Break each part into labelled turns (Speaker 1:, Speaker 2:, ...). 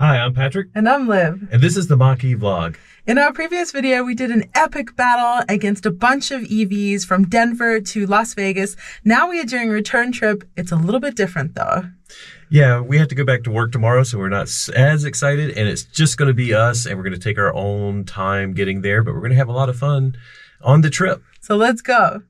Speaker 1: Hi, I'm Patrick.
Speaker 2: And I'm Liv.
Speaker 1: And this is the Mach-E vlog.
Speaker 2: In our previous video, we did an epic battle against a bunch of EVs from Denver to Las Vegas. Now we are doing a return trip. It's a little bit different though.
Speaker 1: Yeah, we have to go back to work tomorrow, so we're not as excited, and it's just going to be us, and we're going to take our own time getting there, but we're going to have a lot of fun on the trip.
Speaker 2: So let's go.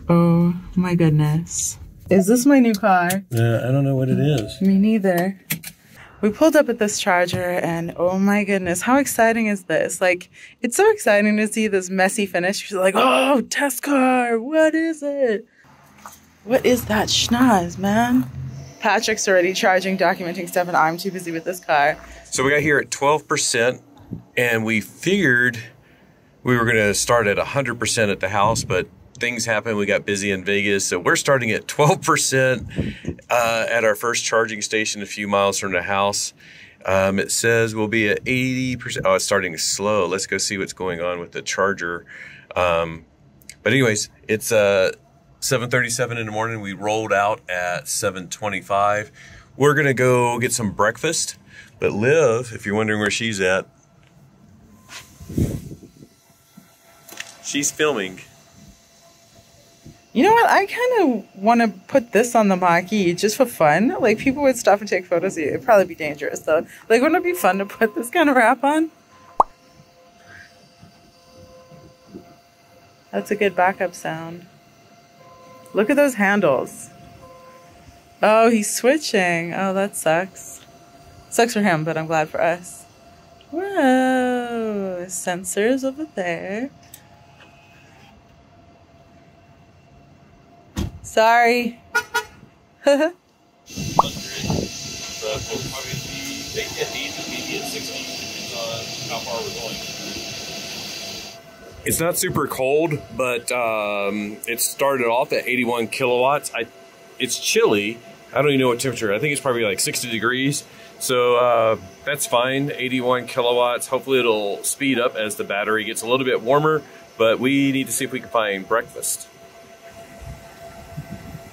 Speaker 2: Oh my goodness. Is this my new car?
Speaker 1: I don't know what it is.
Speaker 2: Me neither. We pulled up at this charger and oh my goodness, how exciting is this? Like, it's so exciting to see this messy finish. You're like, oh, test car, what is it? What is that schnoz, man? Patrick's already charging, documenting stuff, and I'm too busy with this car.
Speaker 1: So we got here at 12%, and we figured we were going to start at 100% at the house, but things happened. We got busy in Vegas, so we're starting at 12% at our first charging station a few miles from the house. It says we'll be at 80%. Oh, it's starting slow. Let's go see what's going on with the charger. But anyways, it's 7:37 in the morning. We rolled out at 7:25. We're gonna go get some breakfast. But Liv, if you're wondering where she's at, she's filming.
Speaker 2: You know what? I kind of want to put this on the Mach-E just for fun. Like, people would stop and take photos of you. It'd probably be dangerous, though. Like, wouldn't it be fun to put this kind of wrap on? That's a good backup sound. Look at those handles. Oh, he's switching. Oh, that sucks. Sucks for him, but I'm glad for us. Whoa. Sensors over there. Sorry.
Speaker 1: But we'll probably be maybe at 80, maybe at 60, depends on how far we're going. It's not super cold, but it started off at 81 kilowatts. It's chilly. I don't even know what temperature. I think it's probably like 60 degrees. So that's fine, 81 kilowatts. Hopefully it'll speed up as the battery gets a little bit warmer, but we need to see if we can find breakfast.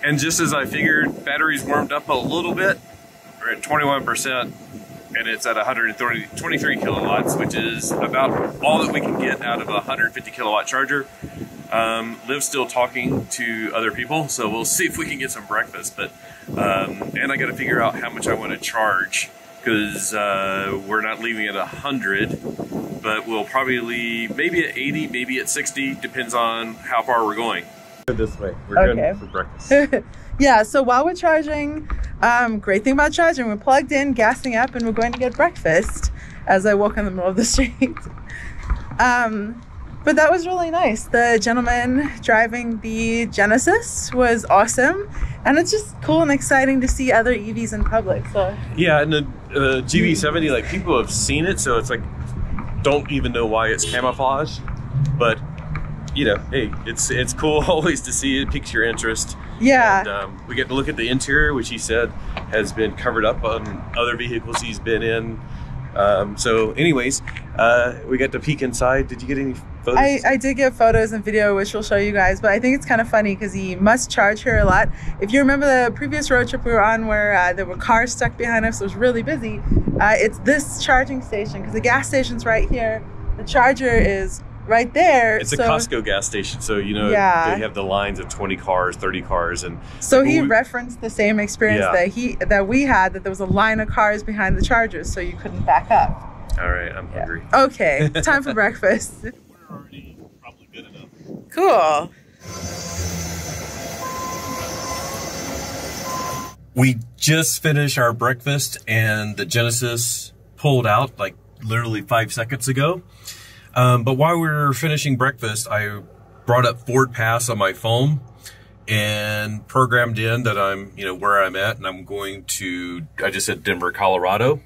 Speaker 1: And just as I figured, battery's warmed up a little bit. We're at 21%, and it's at 123 kilowatts, which is about all that we can get out of a 150 kilowatt charger. Liv's still talking to other people, so we'll see if we can get some breakfast. But and I got to figure out how much I want to charge, because we're not leaving at 100, but we'll probably leave maybe at 80, maybe at 60, depends on how far we're going. This way. We're going for breakfast.
Speaker 2: Yeah, so while we're charging, great thing about charging, we're plugged in, gassing up, and we're going to get breakfast as I walk in the middle of the street. But that was really nice. The gentleman driving the Genesis was awesome, and it's just cool and exciting to see other EVs in public. So
Speaker 1: yeah, and the GV70, like, people have seen it, so it's like, don't even know why it's camouflage, but you know, hey, it's cool always to see it. Piques your interest.
Speaker 2: Yeah.
Speaker 1: And we get to look at the interior, which he said has been covered up on other vehicles he's been in. So anyways, we got to peek inside. Did you get any photos?
Speaker 2: I did get photos and video, which we'll show you guys, but I think it's kind of funny because he must charge here a lot. If you remember the previous road trip we were on where there were cars stuck behind us, it was really busy. It's this charging station, because the gas station's right here. The charger is right there.
Speaker 1: It's a Costco gas station, so you know,
Speaker 2: yeah,
Speaker 1: they have the lines of 20 cars, 30 cars, and
Speaker 2: so he referenced the same experience that we had, that there was a line of cars behind the chargers, so you couldn't back up.
Speaker 1: All right, I'm hungry.
Speaker 2: Okay, time for breakfast.
Speaker 1: We're already probably good enough.
Speaker 2: Cool.
Speaker 1: We just finished our breakfast, and the Genesis pulled out like literally 5 seconds ago. But while we were finishing breakfast, I brought up Ford Pass on my phone, and programmed in that I'm, where I'm at, and I just said Denver, Colorado,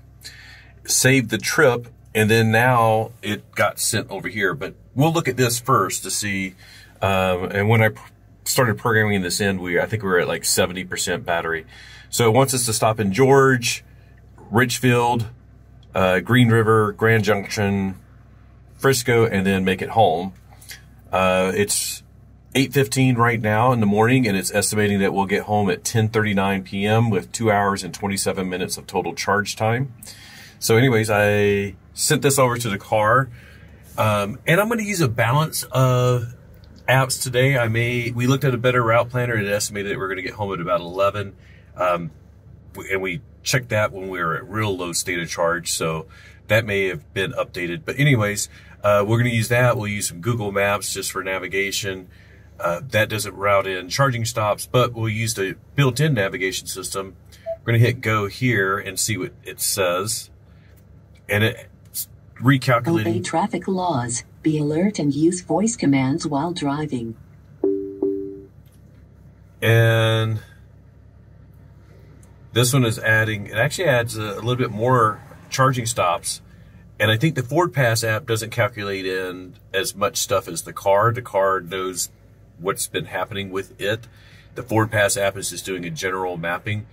Speaker 1: saved the trip, and then now it got sent over here. But we'll look at this first to see, and when I started programming this in, I think we were at like 70% battery. So it wants us to stop in George, Richfield, Green River, Grand Junction, Frisco, and then make it home. It's 8:15 right now in the morning, and it's estimating that we'll get home at 10:39 p.m. with 2 hours and 27 minutes of total charge time. So anyways, I sent this over to the car, and I'm going to use a balance of apps today. We looked at a better route planner, and it estimated that we're going to get home at about 11. And we checked that when we were at real low state of charge, so that may have been updated. But anyways, we're going to use that. We'll use some Google Maps just for navigation. That doesn't route in charging stops, but we'll use the built-in navigation system. We're going to hit go here and see what it says. And it's recalculating.
Speaker 3: Obey traffic laws. Be alert and use voice commands while driving.
Speaker 1: And this one is adding, it actually adds a little bit more charging stops. And I think the Ford Pass app doesn't calculate in as much stuff as the car. The car knows what's been happening with it. The Ford Pass app is just doing a general mapping.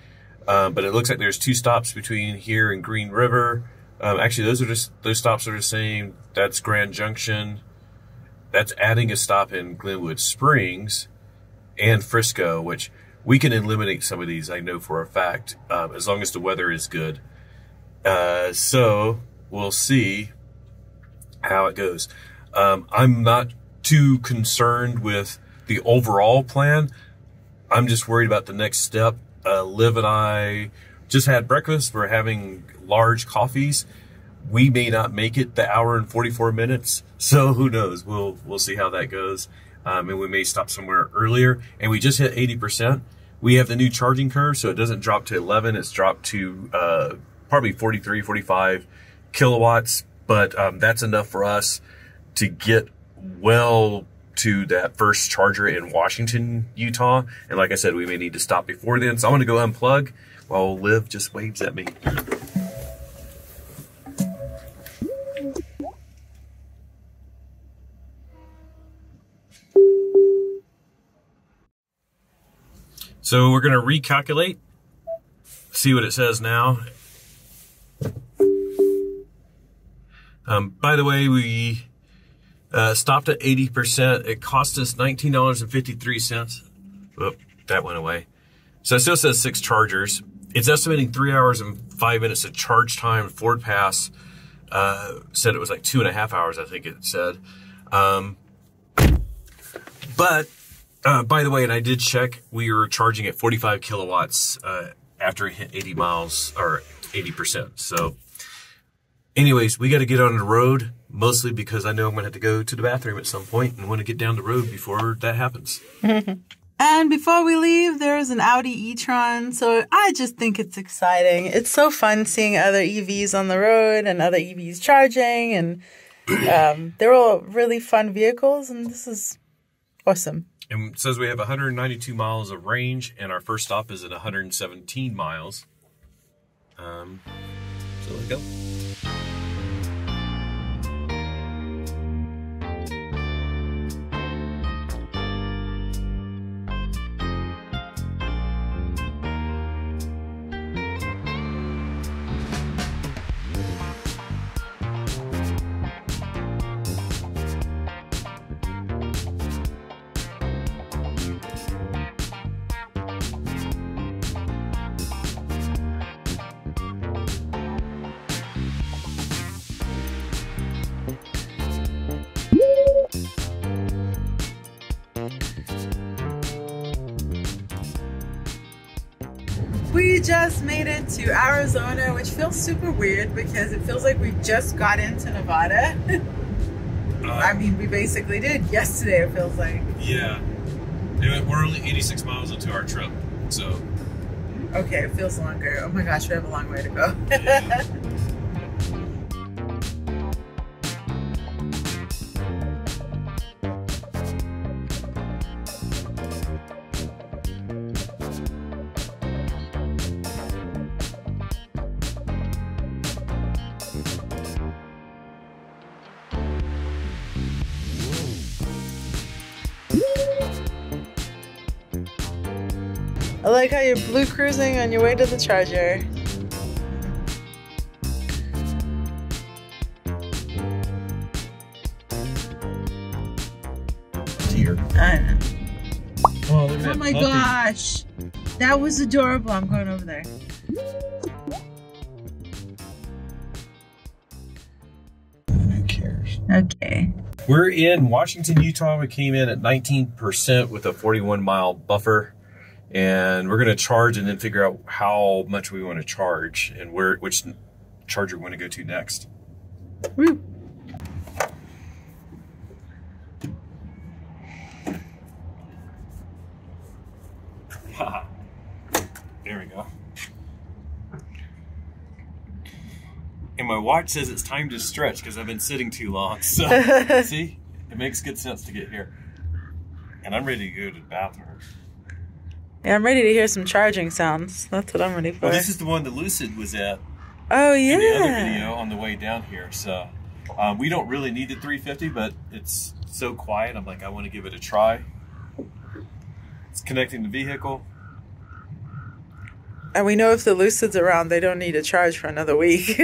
Speaker 1: But it looks like there's 2 stops between here and Green River. Actually, those stops are the same. That's Grand Junction. That's adding a stop in Glenwood Springs and Frisco, which we can eliminate some of these, I know for a fact, as long as the weather is good. So we'll see how it goes. I'm not too concerned with the overall plan. I'm just worried about the next step. Liv and I just had breakfast. We're having large coffees. We may not make it the hour and 44 minutes. So who knows? We'll see how that goes. And we may stop somewhere earlier. And we just hit 80%. We have the new charging curve, so it doesn't drop to 11. It's dropped to probably 43, 45 kilowatts. But that's enough for us to get well to that first charger in Washington, Utah. And like I said, we may need to stop before then. So I'm going to go unplug while Liv just waves at me. So we're going to recalculate, see what it says now. By the way, we stopped at 80%. It cost us $19.53. Whoop, that went away. So it still says 6 chargers. It's estimating 3 hours and 5 minutes of charge time. Ford Pass said it was like 2.5 hours, I think it said. But by the way, and I did check, we were charging at 45 kilowatts after it hit 80 miles or 80%. So anyways, we got to get on the road, mostly because I know I'm going to have to go to the bathroom at some point and want to get down the road before that happens.
Speaker 2: And before we leave, there's an Audi e-tron. So I just think it's exciting. It's so fun seeing other EVs on the road and other EVs charging. And they're all really fun vehicles. And this is awesome.
Speaker 1: And it says we have 192 miles of range. And our first stop is at 117 miles. So let's go.
Speaker 2: We just made it to Arizona, which feels super weird because it feels like we just got into Nevada. I mean, we basically did yesterday, it feels like.
Speaker 1: Yeah. We're only 86 miles into our trip, so.
Speaker 2: Okay, it feels longer. Oh my gosh, we have a long way to go.
Speaker 1: Yeah.
Speaker 2: I like how you're blue cruising on your way to the charger.
Speaker 1: Dear.
Speaker 2: I know.
Speaker 1: Oh, look at
Speaker 2: Oh
Speaker 1: that
Speaker 2: my
Speaker 1: puppy.
Speaker 2: gosh. That was adorable. I'm going over there.
Speaker 1: Who cares?
Speaker 2: Okay.
Speaker 1: We're in Washington, Utah. We came in at 19% with a 41-mile buffer. And we're going to charge and then figure out how much we want to charge and which charger we want to go to next.
Speaker 2: Woo.
Speaker 1: There we go. And my watch says it's time to stretch because I've been sitting too long. So, see? It makes good sense to get here. And I'm ready to go to the bathroom.
Speaker 2: Yeah, I'm ready to hear some charging sounds. That's what I'm ready for.
Speaker 1: Well, this is the one that Lucid was at
Speaker 2: Oh, yeah.
Speaker 1: in the other video on the way down here. So, we don't really need the 350, but it's so quiet. I'm like, I want to give it a try. It's connecting the vehicle.
Speaker 2: And we know if the Lucid's around, they don't need a charge for another week.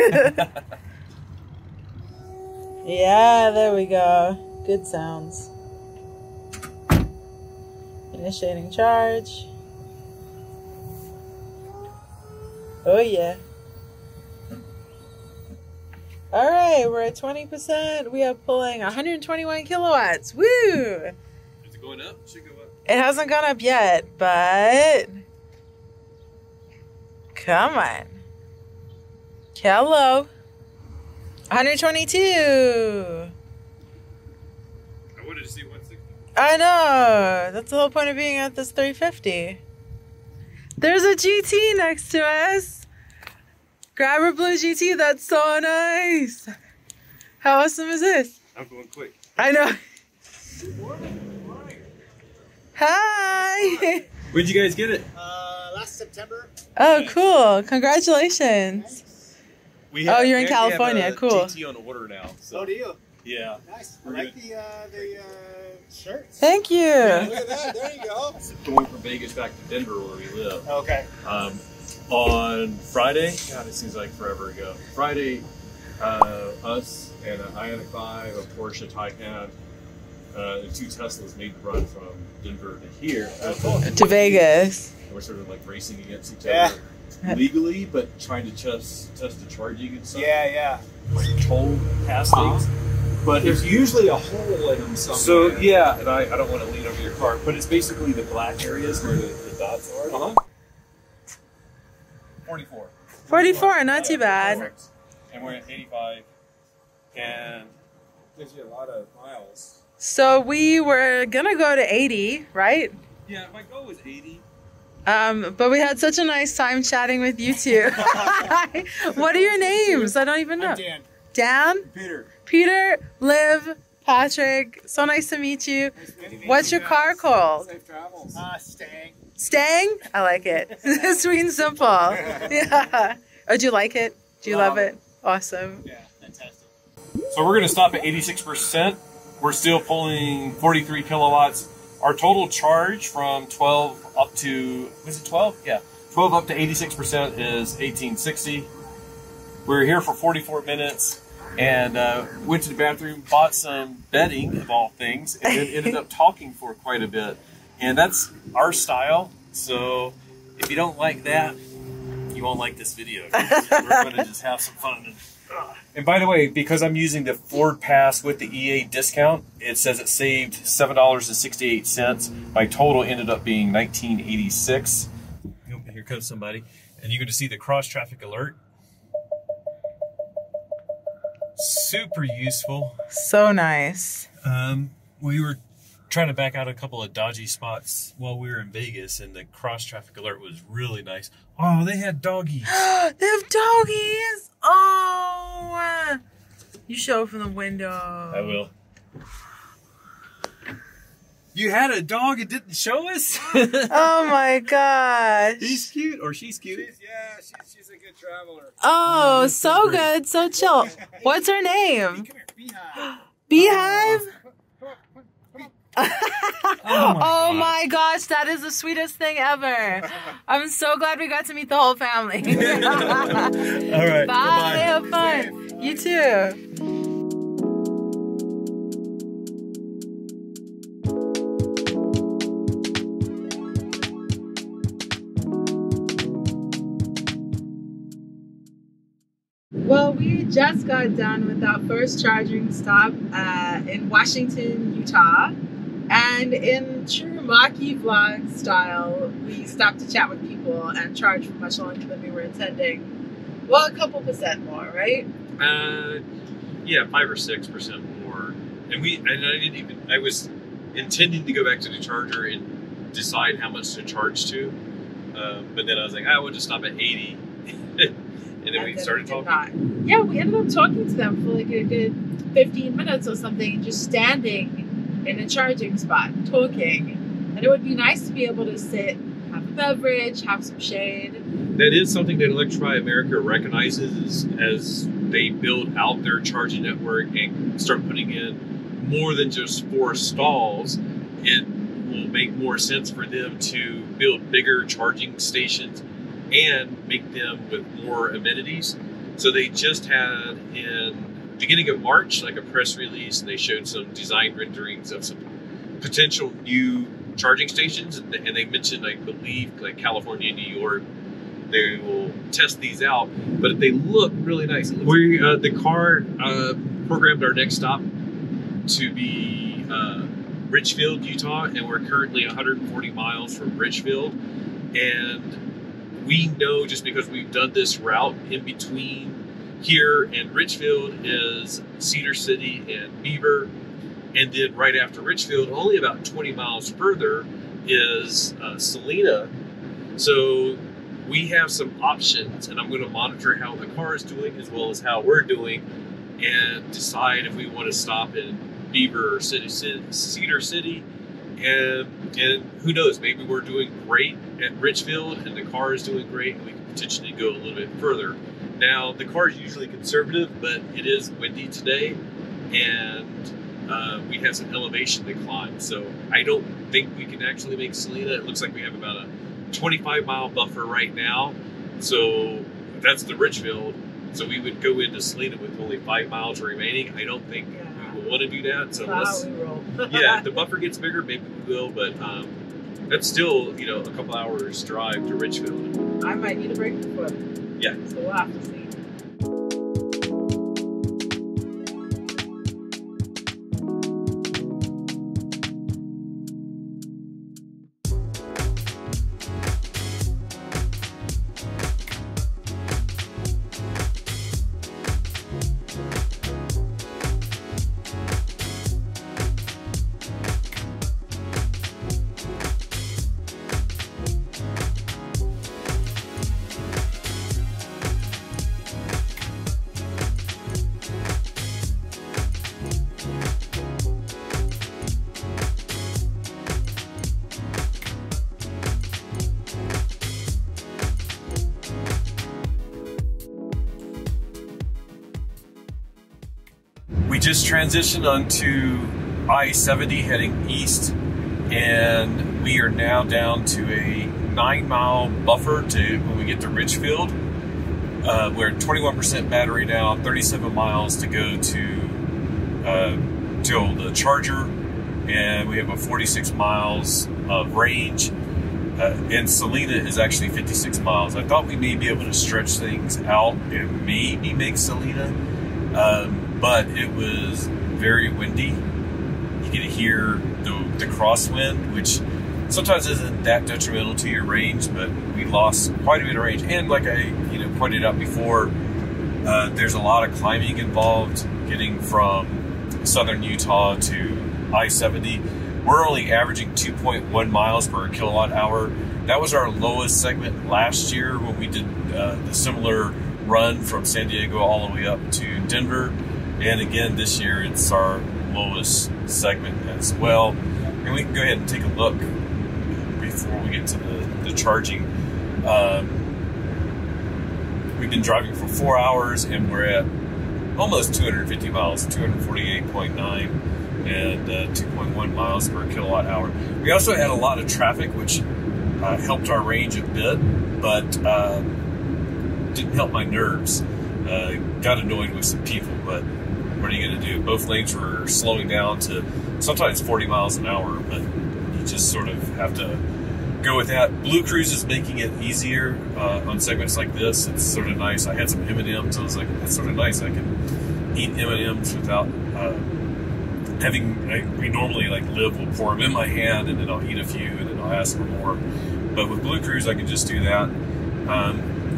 Speaker 2: Yeah, there we go. Good sounds. Initiating charge. Oh, yeah. All right, we're at 20%. We are pulling 121 kilowatts. Woo!
Speaker 1: Is it going up? It should go up.
Speaker 2: It hasn't gone up yet, but... Come on. Hello. 122.
Speaker 1: I wanted to see 160.
Speaker 2: I know. That's the whole point of being at this 350. There's a GT next to us. Grab a blue GT. That's so nice. How awesome is this?
Speaker 1: I'm going quick.
Speaker 2: I know. Hi.
Speaker 1: Where'd you guys get it?
Speaker 4: Last September.
Speaker 2: Oh, cool. Congratulations.
Speaker 1: You're
Speaker 2: you're in California. Cool.
Speaker 1: GT on order now. So.
Speaker 4: Oh, do you?
Speaker 1: Yeah.
Speaker 4: Nice. I like the shirts.
Speaker 2: Thank you.
Speaker 4: Look at that. There you go.
Speaker 1: Going from Vegas back to Denver where we live.
Speaker 4: Okay.
Speaker 1: On Friday, God, it seems like forever ago. Friday, us and an Ioniq 5, a Porsche Taycan, and 2 Teslas made the run from Denver to here.
Speaker 2: To Vegas.
Speaker 1: We're sort of like racing against each
Speaker 4: Yeah.
Speaker 1: other legally, but trying to test the charging and stuff.
Speaker 4: Yeah.
Speaker 1: Like toll past things. But
Speaker 4: There's usually a hole in them somewhere.
Speaker 1: so yeah, and I don't want to lean over your car, but it's basically the black areas where the dots are. 44.
Speaker 2: 44, not too bad.
Speaker 1: Perfect. And we're at 85. And
Speaker 4: Gives you a lot of miles.
Speaker 2: So we were gonna go to 80, right?
Speaker 1: yeah, my goal was 80.
Speaker 2: But we had such a nice time chatting with you two. What are your names? I don't even know.
Speaker 4: I'm Dan.
Speaker 2: Dan,
Speaker 4: Peter.
Speaker 2: Peter, Liv, Patrick. So nice to meet you. What's your car called?
Speaker 4: Safe travels. Stang.
Speaker 2: Stang? I like it. Sweet and simple. Yeah. Oh, do you like it? Do you love it? Awesome.
Speaker 4: Yeah, fantastic.
Speaker 1: So we're going to stop at 86%. We're still pulling 43 kilowatts. Our total charge from 12 up to, was it 12? Yeah. 12 up to 86% is 1860. We were here for 44 minutes and went to the bathroom, bought some bedding of all things, and then ended up talking for quite a bit. And that's our style. So if you don't like that, you won't like this video. We're going to just have some fun. And by the way, because I'm using the Ford Pass with the EA discount, it says it saved $7.68. My total ended up being $19.86. Here comes somebody. And you're going to see the cross traffic alert. Super useful.
Speaker 2: So nice.
Speaker 1: We were trying to back out a couple of dodgy spots while we were in Vegas, and the cross traffic alert was really nice. Oh, they had doggies.
Speaker 2: They have doggies. Oh, you show from the window.
Speaker 1: I will. You had a dog and didn't show us?
Speaker 2: Oh my gosh.
Speaker 1: He's cute, or she's cute.
Speaker 4: She's a good traveler.
Speaker 2: Oh, so good, so chill. What's her name?
Speaker 4: Come here, Beehive.
Speaker 2: Beehive? Oh my gosh, that is the sweetest thing ever. I'm so glad we got to meet the whole family.
Speaker 1: All right.
Speaker 2: Bye. Have fun. You too. Well, we just got done with our first charging stop in Washington, Utah. And in true Mach-E vlog style, we stopped to chat with people and charged for much longer than we were intending. Well, a couple percent more, right?
Speaker 1: Yeah, 5 or 6% more. And I was intending to go back to the charger and decide how much to charge to. But then I was like, I will just stop at 80. And then we started talking.
Speaker 2: Yeah, we ended up talking to them for like a good 15 minutes or something, just standing in a charging spot, talking. And it would be nice to be able to sit, have a beverage, have some shade.
Speaker 1: That is something that Electrify America recognizes as they build out their charging network and start putting in more than just 4 stalls. It will make more sense for them to build bigger charging stations and make them with more amenities. So they just had in beginning of March like a press release, and they showed some design renderings of some potential new charging stations, and they mentioned, I believe, like California and New York. They will test these out, but they look really nice. We the car programmed our next stop to be Richfield, Utah, and we're currently 140 miles from Richfield. And we know, just because we've done this route, in between here and Richfield is Cedar City and Beaver. And then right after Richfield, only about 20 miles further, is Salina. So we have some options, and I'm going to monitor how the car is doing as well as how we're doing, and decide if we want to stop in Beaver or Cedar City. And who knows, maybe we're doing great at Richfield and the car is doing great, and we can potentially go a little bit further. Now, the car is usually conservative, but it is windy today, and we have some elevation to climb. So I don't think we can actually make Salina. It looks like we have about a 25-mile buffer right now. So that's the Richfield. So we would go into Salina with only 5 miles remaining. I don't think we will want to do that. So yeah, if the buffer gets bigger, maybe we will. But that's still, a couple hours drive to Richfield.
Speaker 2: I might need a break before then.
Speaker 1: Yeah.
Speaker 2: So we'll have to see.
Speaker 1: We just transitioned onto I-70 heading east, and we are now down to a 9-mile buffer to when we get to Richfield. We're at 21% battery now, 37 miles to go to the charger, and we have a 46 miles of range. And Salina is actually 56 miles. I thought we may be able to stretch things out and maybe make Salina. But it was very windy. You can hear the crosswind, which sometimes isn't that detrimental to your range, but we lost quite a bit of range. And like I pointed out before, there's a lot of climbing involved getting from southern Utah to I-70. We're only averaging 2.1 miles per kilowatt hour. That was our lowest segment last year when we did the similar run from San Diego all the way up to Denver. And again, this year it's our lowest segment as well. And we can go ahead and take a look before we get to the charging. We've been driving for 4 hours and we're at almost 250 miles, 248.9. and 2.1 miles per kilowatt hour. We also had a lot of traffic, which helped our range a bit, but didn't help my nerves. Got annoyed with some people, but what are you going to do? Both lanes were slowing down to sometimes 40 miles an hour, but you just sort of have to go with that. BlueCruise is making it easier on segments like this. It's sort of nice. I had some M&Ms. I was like, that's sort of nice. I can eat M&Ms without we normally like Liv will pour them in my hand, and then I'll eat a few, and then I'll ask for more. But with BlueCruise, I can just do that.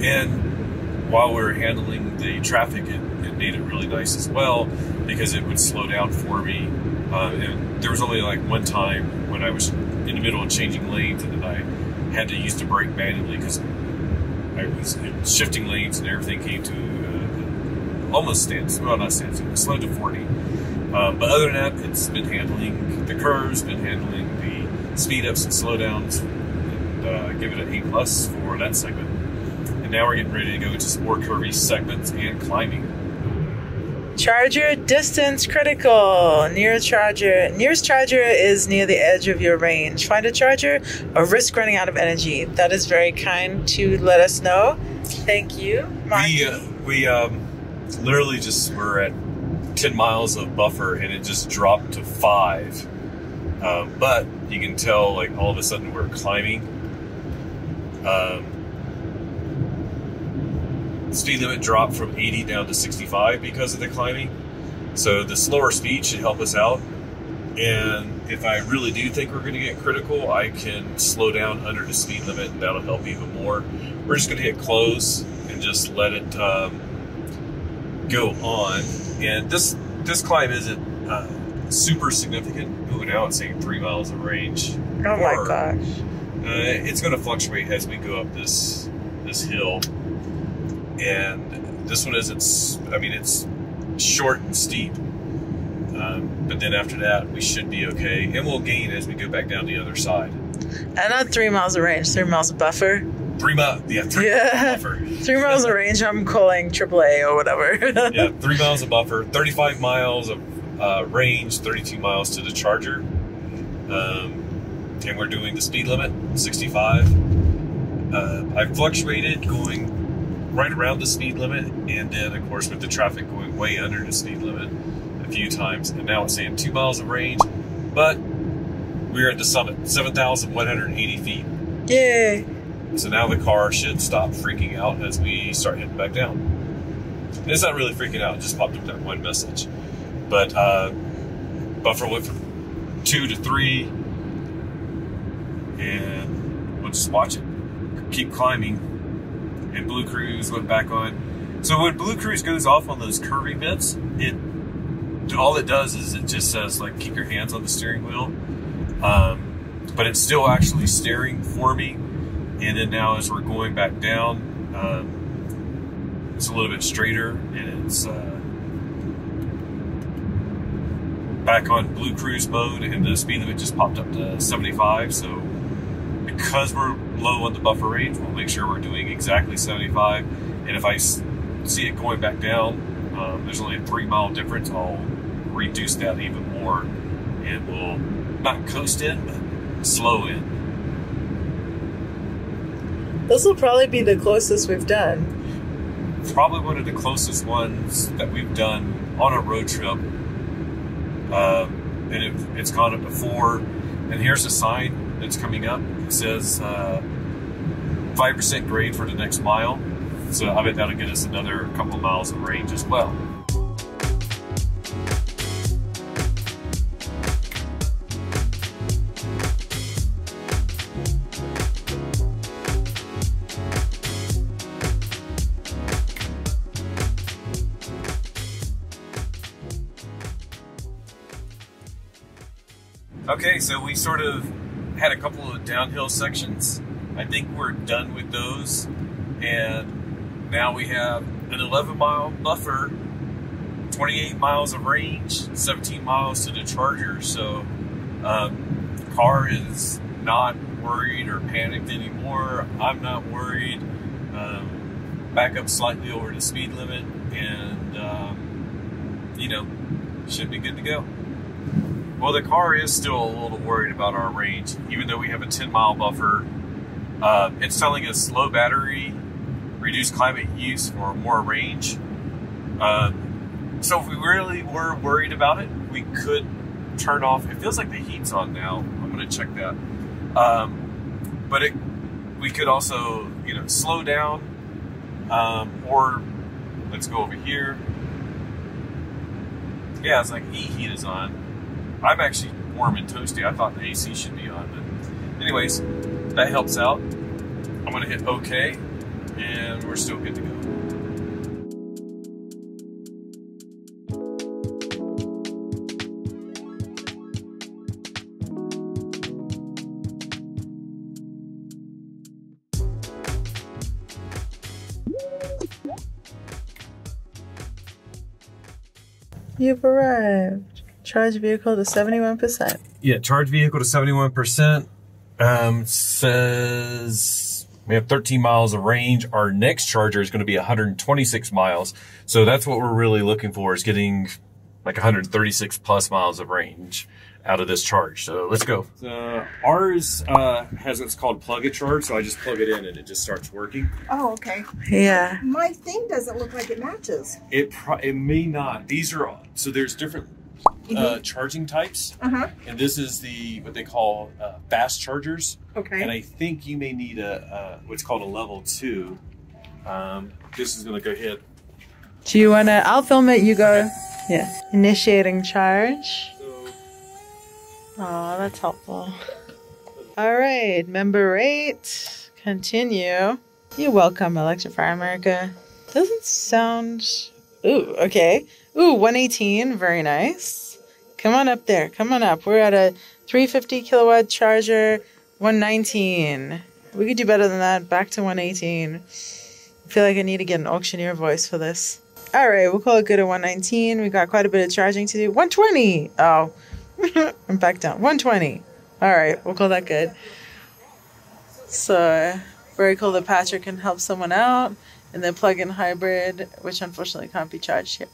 Speaker 1: And while we were handling the traffic, it made it really nice as well, because it would slow down for me. And there was only like one time when I was in the middle of changing lanes, and then I had to use the brake manually because I was shifting lanes and everything came to almost standstill. Well, not standstill. It slowed to 40. But other than that, it's been handling the curves, been handling the speed ups and slowdowns, and give it an A+ for that segment. And now we're getting ready to go into some more curvy segments and climbing.
Speaker 2: Charger distance critical. Nearest charger is near the edge of your range. Find a charger or risk running out of energy. That is very kind to let us know. Thank you, Mach-E.
Speaker 1: We literally just were at 10 miles of buffer, and it just dropped to 5. But you can tell, like, all of a sudden we're climbing. Speed limit dropped from 80 down to 65 because of the climbing. So the slower speed should help us out. And if I really do think we're going to get critical, I can slow down under the speed limit, and that'll help even more. We're just going to hit close and just let it go on. And this climb isn't super significant. Ooh, now it's saying 3 miles of range.
Speaker 2: Oh my gosh.
Speaker 1: It's going to fluctuate as we go up this hill. And this one isn't, I mean, it's short and steep. But then after that, we should be okay. And we'll gain as we go back down the other side.
Speaker 2: And not 3 miles of range, 3 miles of buffer.
Speaker 1: 3 miles, yeah, 3 miles of buffer.
Speaker 2: 3 miles of range, I'm calling AAA or whatever.
Speaker 1: Yeah, 3 miles of buffer, 35 miles of range, 32 miles to the charger. And we're doing the speed limit, 65. I've fluctuated going right around the speed limit, and then of course with the traffic going way under the speed limit a few times, and now it's saying 2 miles of range, but we're at the summit, 7,180 feet.
Speaker 2: Yay!
Speaker 1: So now the car should stop freaking out as we start heading back down. And it's not really freaking out, it just popped up that one message. But buffer went from 2 to 3, and we'll just watch it keep climbing. And BlueCruise went back on. So when BlueCruise goes off on those curvy bits, all it does is it just says, like, keep your hands on the steering wheel. But it's still actually steering for me. And then now as we're going back down, it's a little bit straighter, and it's back on BlueCruise mode, and the speed limit just popped up to 75. So because we're low on the buffer range, we'll make sure we're doing exactly 75. And if I see it going back down, there's only a 3 mile difference, I'll reduce that even more, and we'll not coast in, but slow in.
Speaker 2: This will probably be the closest we've done.
Speaker 1: Probably one of the closest ones that we've done on a road trip. And it's gone up before. And here's a sign that's coming up. It says 5% grade for the next mile. So I bet that'll get us another couple of miles of range as well. Okay, so we sort of had a couple of downhill sections. I think we're done with those. And now we have an 11-mile buffer, 28 miles of range, 17 miles to the charger. So car is not worried or panicked anymore. I'm not worried. Back up slightly over the speed limit, and you know, should be good to go. Well, the car is still a little worried about our range, even though we have a 10-mile buffer. It's telling us low battery, reduced climate use for more range. So if we really were worried about it, we could turn off. It feels like the heat's on now. I'm going to check that. But we could also, you know, slow down, or let's go over here. Yeah, it's like E-heat is on. I'm actually warm and toasty. I thought the AC should be on, but anyways, that helps out. I'm gonna hit OK, and we're still good to go.
Speaker 2: You've arrived. Charge vehicle to 71%.
Speaker 1: Yeah, charge vehicle to 71%. Says we have 13 miles of range. Our next charger is going to be 126 miles. So that's what we're really looking for, is getting like 136 plus miles of range out of this charge. So let's go. Ours has what's called plug and charge. So I just plug it in and it just starts working.
Speaker 5: Oh, okay.
Speaker 2: Yeah.
Speaker 5: My thing doesn't look like it matches.
Speaker 1: It may not. These are, so there's different charging types. And this is what they call fast chargers.
Speaker 5: Okay.
Speaker 1: And I think you may need what's called a level 2. This is going to go hit.
Speaker 2: Do you want to, I'll film it, you go. Yeah. Initiating charge. Oh, that's helpful. All right, member rate. Continue. You're welcome, Electrify America. Doesn't sound... Ooh, okay. Ooh, 118, very nice. Come on up there, come on up. We're at a 350 kilowatt charger, 119. We could do better than that, back to 118. I feel like I need to get an auctioneer voice for this. All right, we'll call it good at 119. We got quite a bit of charging to do. 120! Oh, I'm back down. 120. All right, we'll call that good. So, very cool that Patrick can help someone out in the plug-in hybrid, which unfortunately can't be charged here.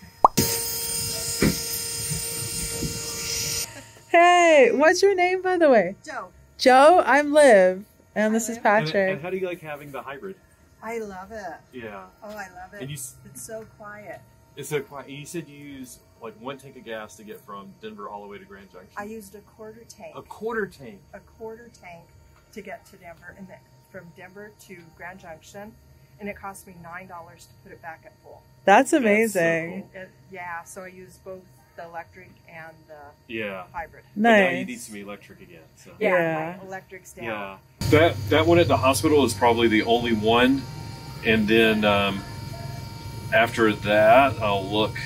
Speaker 2: Hey, what's your name, by the way?
Speaker 5: Joe.
Speaker 2: Joe, I'm Liv, and this is Patrick.
Speaker 1: And how do you like having the hybrid?
Speaker 5: I love it.
Speaker 1: Yeah.
Speaker 5: Oh, I love it.
Speaker 1: And
Speaker 5: It's so quiet.
Speaker 1: It's so quiet. And you said you use like 1 tank of gas to get from Denver all the way to Grand Junction.
Speaker 5: I used a quarter tank.
Speaker 1: A quarter tank?
Speaker 5: A quarter tank to get to Denver, and then from Denver to Grand Junction, and it cost me $9 to put it back at full.
Speaker 2: That's amazing.
Speaker 1: That's so cool.
Speaker 5: Yeah, so I used both the electric and the hybrid.
Speaker 1: But now you
Speaker 2: Nice.
Speaker 1: need some electric again. So.
Speaker 2: Yeah.
Speaker 5: My electric's down.
Speaker 1: Yeah. That one at the hospital is probably the only one. And then after that, I'll look.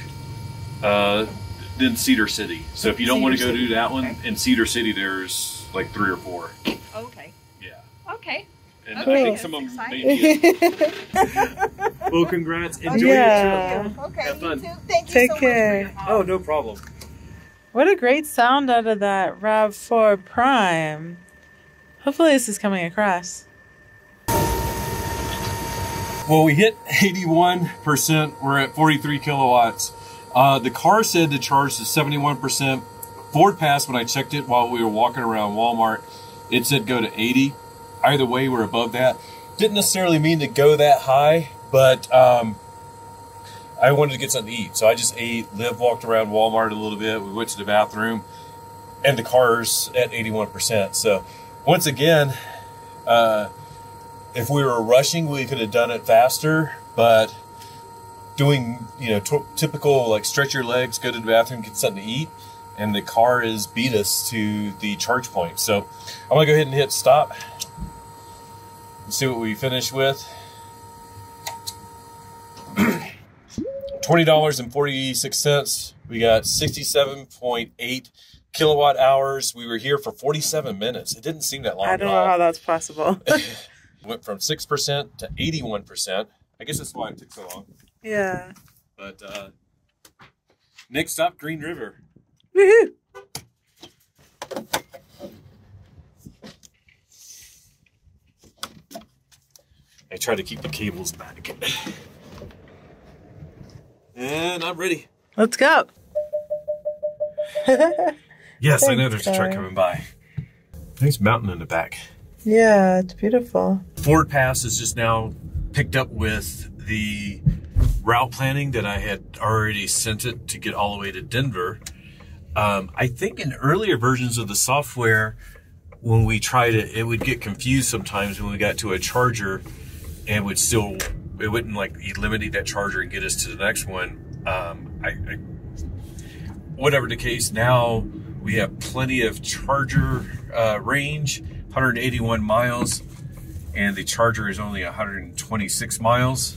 Speaker 1: Then Cedar City. So if you don't want to go do that one, in Cedar City, there's like 3 or 4.
Speaker 5: Okay.
Speaker 1: Yeah.
Speaker 5: Okay.
Speaker 1: And
Speaker 2: Cool.
Speaker 1: I think some of them may be. Well, congrats. Enjoy your
Speaker 2: Yeah.
Speaker 1: trip.
Speaker 5: Okay,
Speaker 1: Have fun.
Speaker 5: you too. Thank you
Speaker 2: Take
Speaker 5: so
Speaker 2: care.
Speaker 5: much for your help.
Speaker 1: Oh, no problem.
Speaker 2: What a great sound out of that RAV4 Prime. Hopefully this is coming across.
Speaker 1: Well, we hit 81%. We're at 43 kilowatts. The car said to charge to 71%. Ford Pass, when I checked it while we were walking around Walmart, it said go to 80. Either way, we're above that. Didn't necessarily mean to go that high, but I wanted to get something to eat. So I just ate. Liv walked around Walmart a little bit. We went to the bathroom, and the car's at 81%. So once again, if we were rushing, we could have done it faster, but doing, typical, like, stretch your legs, go to the bathroom, get something to eat, and the car has beat us to the charge point. So I'm going to go ahead and hit stop and see what we finish with. $20.46. We got 67.8 kilowatt hours. We were here for 47 minutes. It didn't seem that long
Speaker 2: I
Speaker 1: at
Speaker 2: don't
Speaker 1: all.
Speaker 2: know how that's possible.
Speaker 1: Went from 6% to 81%. I guess that's why it took so long.
Speaker 2: Yeah.
Speaker 1: But next stop, Green River.
Speaker 2: Woohoo!
Speaker 1: I try to keep the cables back. And I'm ready.
Speaker 2: Let's go.
Speaker 1: Yes, I know
Speaker 2: Thanks,
Speaker 1: there's a truck
Speaker 2: guy.
Speaker 1: coming by. Nice mountain in the back.
Speaker 2: Yeah, it's beautiful.
Speaker 1: Ford Pass is just now picked up with the route planning that I had already sent it to get all the way to Denver. I think in earlier versions of the software, when we tried it, it would get confused sometimes when we got to a charger and it wouldn't like eliminate that charger and get us to the next one. Whatever the case, now we have plenty of charger range, 181 miles, and the charger is only 126 miles.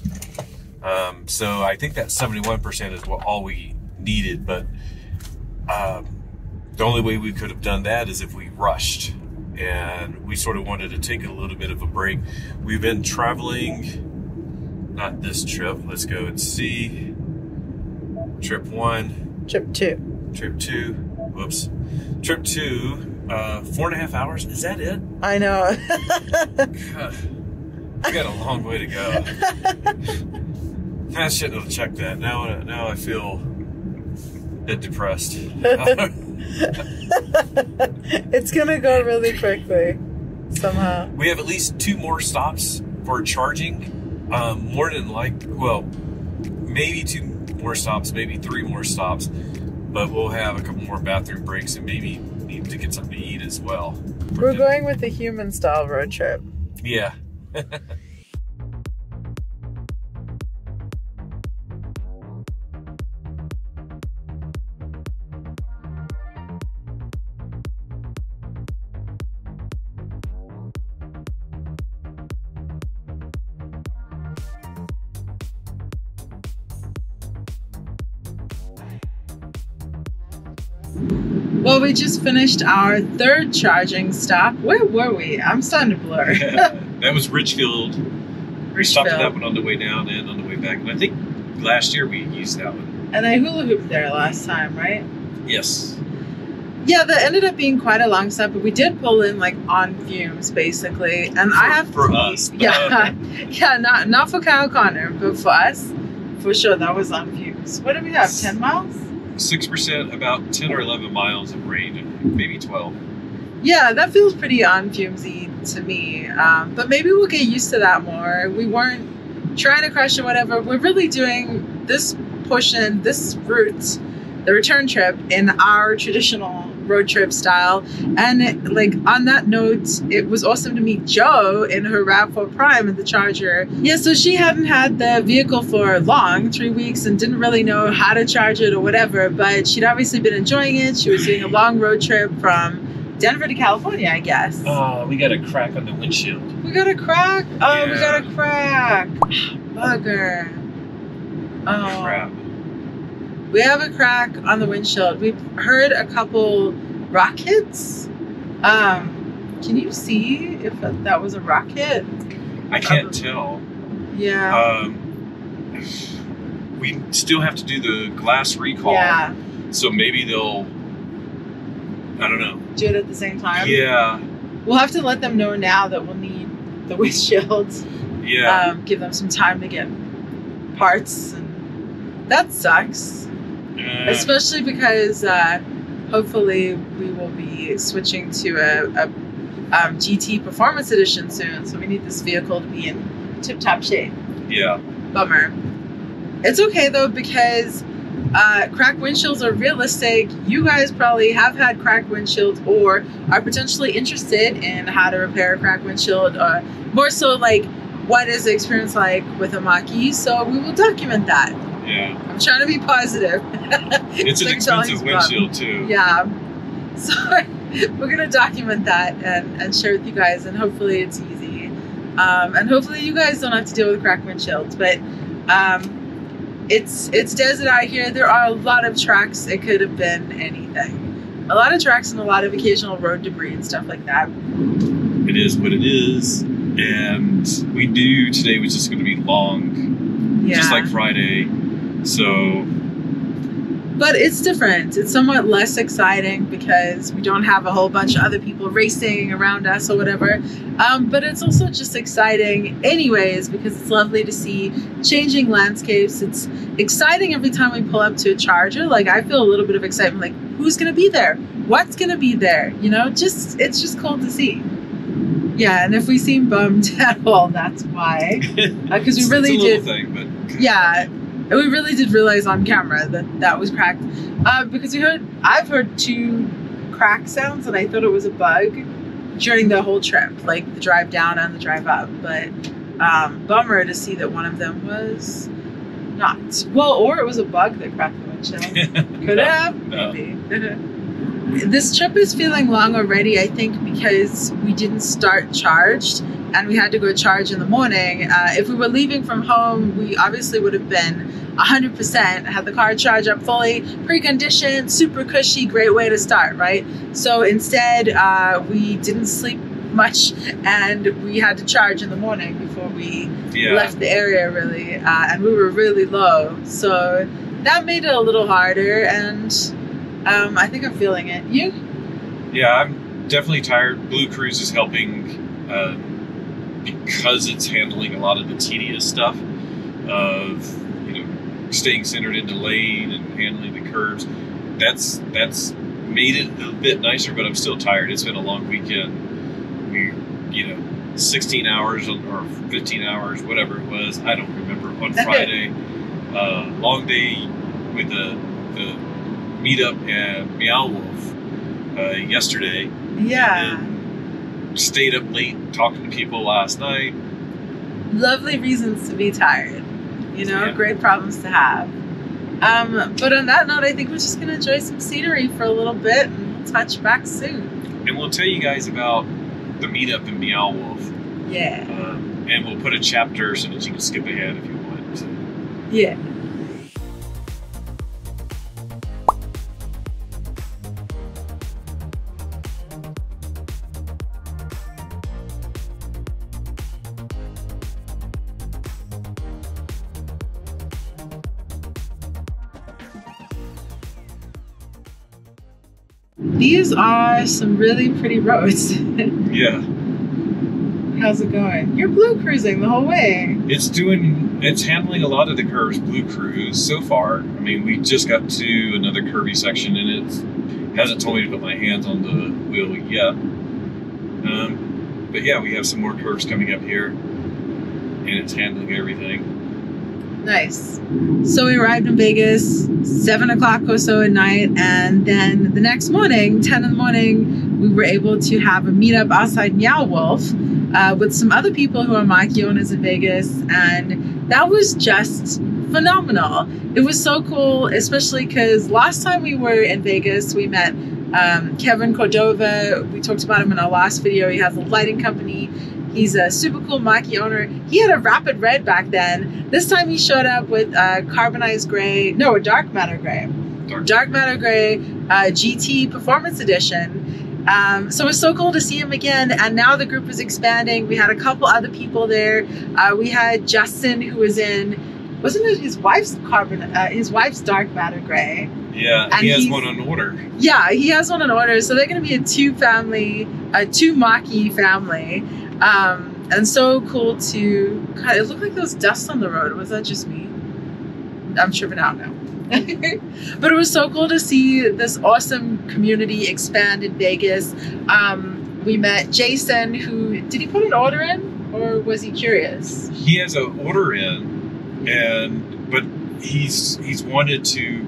Speaker 1: So I think that 71% is all we needed, but the only way we could have done that is if we rushed, and we sort of wanted to take a little bit of a break. We've been traveling, not this trip, let's go and see. Trip 1.
Speaker 2: Trip 2.
Speaker 1: Trip 2. Whoops. Trip 2, 4.5 hours. Is that it?
Speaker 2: I know.
Speaker 1: God, we got a long way to go. I shouldn't have checked that. Now I feel a bit depressed.
Speaker 2: It's gonna go really quickly somehow.
Speaker 1: We have at least 2 more stops for charging. More than maybe 2 more stops, maybe 3 more stops. But we'll have a couple more bathroom breaks and maybe need to get something to eat as well.
Speaker 2: We're going with the human style road trip.
Speaker 1: Yeah.
Speaker 2: Well, we just finished our 3rd charging stop. Where were we? I'm starting to blur.
Speaker 1: That was Richfield. We stopped at that one on the way down and on the way back. And I think last year we used that one.
Speaker 2: And I hula hooped there last time, right?
Speaker 1: Yes.
Speaker 2: Yeah, that ended up being quite a long stop, but we did pull in like on fumes basically. And I have
Speaker 1: for us.
Speaker 2: Yeah, yeah, not for Kyle Connor, but for us, for sure that was on fumes. What did we have? 10 miles?
Speaker 1: 6%, about 10 or 11 miles of range, maybe 12.
Speaker 2: Yeah, that feels pretty on fumesy to me. But maybe we'll get used to that more. We weren't trying to crush or whatever. We're really doing this portion, this route, the return trip, in our traditional road trip style. And like on that note, it was awesome to meet Jo in her RAV4 Prime in the Charger. Yeah, so she hadn't had the vehicle for long, 3 weeks, and didn't really know how to charge it or whatever, but she'd obviously been enjoying it. She was doing a long road trip from Denver to California, I guess.
Speaker 1: Oh, we got a crack on the windshield.
Speaker 2: We got a crack? Oh,
Speaker 1: Yeah.
Speaker 2: we got a crack. Bugger. Oh.
Speaker 1: Crap.
Speaker 2: We have a crack on the windshield. We've heard a couple rockets. Can you see if that was a rocket?
Speaker 1: I can't tell.
Speaker 2: Yeah.
Speaker 1: We still have to do the glass recall.
Speaker 2: Yeah.
Speaker 1: So maybe they'll, I don't know.
Speaker 2: Do it at the same time?
Speaker 1: Yeah.
Speaker 2: We'll have to let them know now that we'll need the windshields.
Speaker 1: Yeah.
Speaker 2: Give them some time to get parts. And that sucks. Especially because hopefully we will be switching to a GT Performance Edition soon. So we need this vehicle to be in tip-top shape.
Speaker 1: Yeah.
Speaker 2: Bummer. It's okay though, because cracked windshields are realistic. You guys probably have had cracked windshields or are potentially interested in how to repair a cracked windshield, or more so like what is the experience like with a Mach-E. So we will document that.
Speaker 1: Yeah.
Speaker 2: I'm trying to be positive.
Speaker 1: It's an expensive windshield too.
Speaker 2: Yeah. So we're going to document that and share with you guys, and hopefully it's easy. And hopefully you guys don't have to deal with cracked windshields. But it's desert out here. There are a lot of tracks. It could have been anything. A lot of tracks and a lot of occasional road debris and stuff like that.
Speaker 1: It is what it is. And today was just going to be long,
Speaker 2: Yeah.
Speaker 1: just like Friday. So
Speaker 2: But it's different. It's somewhat less exciting because we don't have a whole bunch of other people racing around us or whatever. But it's also just exciting anyways because it's lovely to see changing landscapes. It's exciting every time we pull up to a charger. Like, I feel a little bit of excitement, like, who's going to be there? What's going to be there? You know, it's just cool to see. Yeah, and if we seem bummed at all, that's why. Because we really
Speaker 1: it's a
Speaker 2: did.
Speaker 1: Thing, but
Speaker 2: Yeah. And we really did realize on camera that was cracked. Because I've heard 2 crack sounds and I thought it was a bug during the whole trip, like the drive down and the drive up. But bummer to see that one of them was not. Well, or it was a bug that cracked the windshield. Could have, maybe. This trip is feeling long already, I think, because we didn't start charged and we had to go charge in the morning. If we were leaving from home, we obviously would have been 100%, had the car charged up fully, pre-conditioned, super cushy, great way to start, right? So instead, we didn't sleep much and we had to charge in the morning before we left the area, really. And we were really low. So that made it a little harder, and I think I'm feeling it. You?
Speaker 1: Yeah, I'm definitely tired. BlueCruise is helping because it's handling a lot of the tedious stuff of, staying centered in the lane and handling the curves. That's made it a bit nicer, but I'm still tired. It's been a long weekend. We, 16 hours or 15 hours, whatever it was, I don't remember, on Friday. Long day with the meetup at Meow Wolf yesterday.
Speaker 2: Yeah.
Speaker 1: And stayed up late talking to people last night.
Speaker 2: Lovely reasons to be tired. Great problems to have. But on that note, I think we're just going to enjoy some scenery for a little bit and we'll touch back soon.
Speaker 1: And we'll tell you guys about the meetup in Meow Wolf.
Speaker 2: Yeah.
Speaker 1: And we'll put a chapter so that you can skip ahead if you want. So.
Speaker 2: Yeah. These are some really pretty roads.
Speaker 1: Yeah.
Speaker 2: How's it going? You're BlueCruising the whole way.
Speaker 1: It's handling a lot of the curves, BlueCruise, so far. I mean, we just got to another curvy section and it hasn't told me to put my hands on the wheel yet. But yeah, we have some more curves coming up here and it's handling everything.
Speaker 2: Nice. So we arrived in Vegas 7 o'clock or so at night, and then the next morning, 10 in the morning, we were able to have a meetup outside Meow Wolf with some other people who are Mach-E owners in Vegas, and that was just phenomenal. It was so cool, especially because last time we were in Vegas, we met Kevin Cordova. We talked about him in our last video. He has a lighting company. He's a super cool Mach-E owner. He had a Rapid Red back then. This time he showed up with a carbonized gray, no, a dark matter gray. Dark matter gray GT Performance Edition. So it's so cool to see him again. And now the group is expanding. We had a couple other people there. We had Justin, who was in, wasn't it his wife's dark matter gray?
Speaker 1: Yeah, and he has one on order.
Speaker 2: Yeah, he has one on order. So they're going to be a two Mach-E family. And so cool to, God, it looked like there was dust on the road. Was that just me? I'm tripping out now. But it was so cool to see this awesome community expand in Vegas. We met Jason, who, did he put an order in or was he curious?
Speaker 1: He has an order in, but he's wanted to,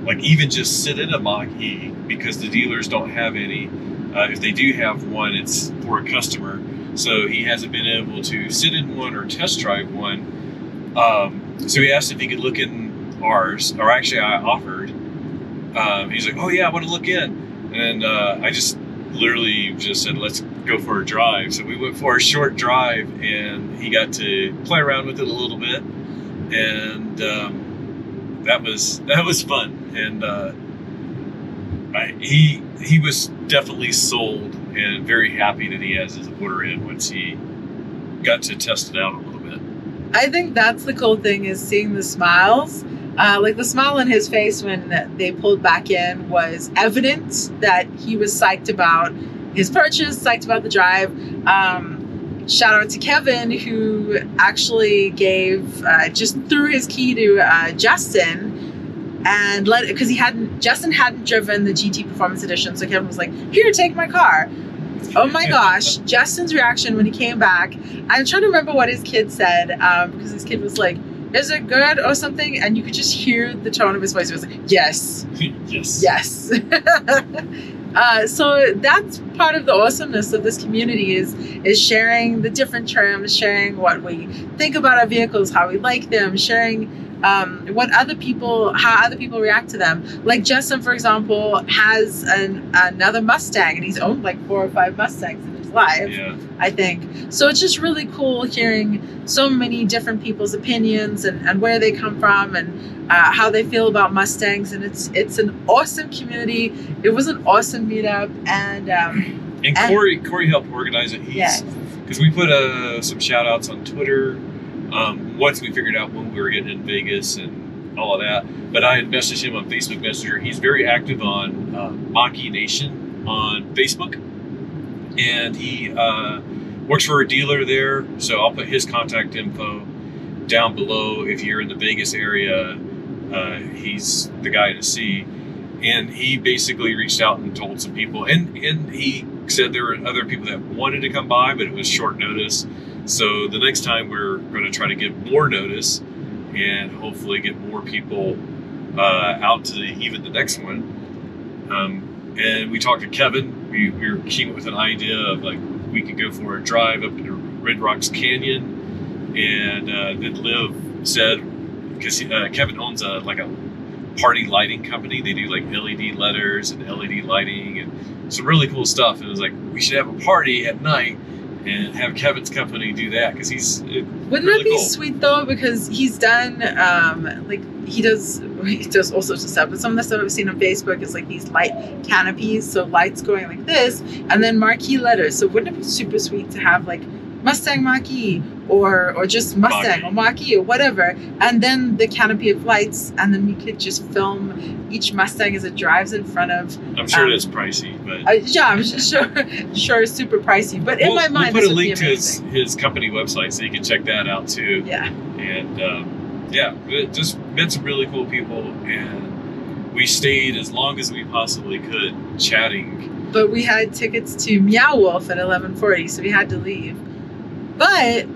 Speaker 1: like, even just sit in a Mach-E because the dealers don't have any. If they do have one, it's for a customer. So he hasn't been able to sit in one or test drive one. So he asked if he could look in ours, or actually I offered. He's like, oh yeah, I want to look in. And I just literally just said, let's go for a drive. So we went for a short drive and he got to play around with it a little bit. And that was fun. And he was definitely sold and very happy that he has his order in once he got to test it out a little bit.
Speaker 2: I think that's the cool thing, is seeing the smiles. Like the smile on his face when they pulled back in was evident that he was psyched about his purchase, psyched about the drive. Shout out to Kevin, who actually gave, just threw his key to Justin and because Justin hadn't driven the GT Performance Edition. So Kevin was like, here, take my car. Oh my gosh, Justin's reaction when he came back. I'm trying to remember what his kid said, because his kid was like, is it good or something? And you could just hear the tone of his voice. It was like, yes.
Speaker 1: Yes.
Speaker 2: Yes. So that's part of the awesomeness of this community is sharing the different trims, sharing what we think about our vehicles, how we like them, sharing how other people react to them. Like Justin, for example, has another Mustang, and he's owned like 4 or 5 Mustangs in his life, I think. So it's just really cool hearing so many different people's opinions and where they come from and how they feel about Mustangs. And it's an awesome community. It was an awesome meetup, and
Speaker 1: Corey helped organize it. Because we put some shout outs on Twitter once we figured out when we were getting in Vegas and all of that. But I had messaged him on Facebook Messenger. He's very active on Mach-E Nation on Facebook, and he works for a dealer there. So I'll put his contact info down below. If you're in the Vegas area, he's the guy to see. And he basically reached out and told some people, and he said there were other people that wanted to come by, but it was short notice. So the next time we're going to try to give more notice and hopefully get more people out to even the next one. And we talked to Kevin. We came up with an idea of like we could go for a drive up to Red Rocks Canyon, and then Liv said, because Kevin owns a party lighting company. They do like LED letters and LED lighting and some really cool stuff. And it was like, we should have a party at night and have Kevin's company do that, because wouldn't
Speaker 2: that be cool. Sweet though? Because he's done he does all sorts of stuff, but some of the stuff I've seen on Facebook is like these light canopies, so lights going like this, and then marquee letters. So wouldn't it be super sweet to have like Mustang Mach-E or just Mustang or Mach-E or whatever, and then the canopy of lights, and then we could just film each Mustang as it drives in front of. I'm
Speaker 1: sure that's pricey, but
Speaker 2: yeah, I'm sure it's super pricey. But in my mind,
Speaker 1: we'll put a link to his company website so you can check that out too.
Speaker 2: Yeah,
Speaker 1: and it just met some really cool people, and we stayed as long as we possibly could chatting.
Speaker 2: But we had tickets to Meow Wolf at 11:40, so we had to leave. But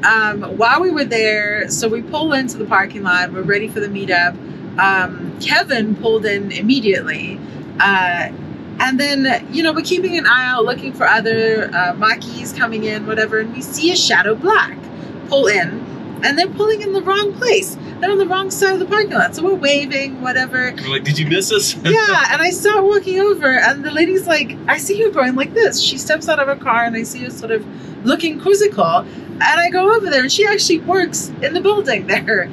Speaker 2: while we were there, so we pull into the parking lot, we're ready for the meetup. Kevin pulled in immediately. And then, we're keeping an eye out, looking for other Mach-E's coming in, whatever, and we see a Shadow Black pull in, and they're pulling in the wrong place. They're on the wrong side of the parking lot, so we're waving, whatever.
Speaker 1: We're like, did you miss us?
Speaker 2: Yeah, and I start walking over, and the lady's like, I see you going like this. She steps out of her car, and I see her sort of looking quizzical, and I go over there, and she actually works in the building there.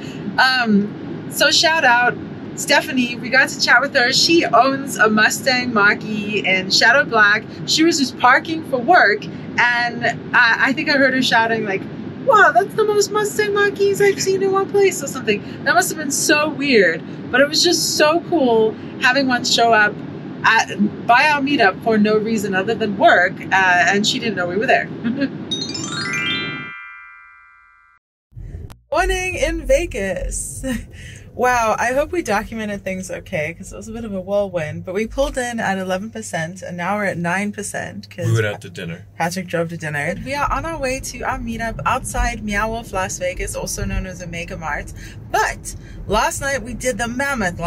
Speaker 2: So shout out Stephanie, we got to chat with her. She owns a Mustang Mach-E in Shadow Black. She was just parking for work, and I think I heard her shouting like, wow, that's the most Mustang Mach-E's I've seen in one place or something. That must have been so weird, but it was just so cool having one show up by our meetup for no reason other than work, and she didn't know we were there. Morning in Vegas. Wow, I hope we documented things okay, because it was a bit of a whirlwind, but we pulled in at 11%, and now we're at 9%. Because
Speaker 1: we went out to dinner.
Speaker 2: Patrick drove to dinner. We are on our way to our meetup outside Meow Wolf, Las Vegas, also known as Omega Mart. But last night we did the mammoth,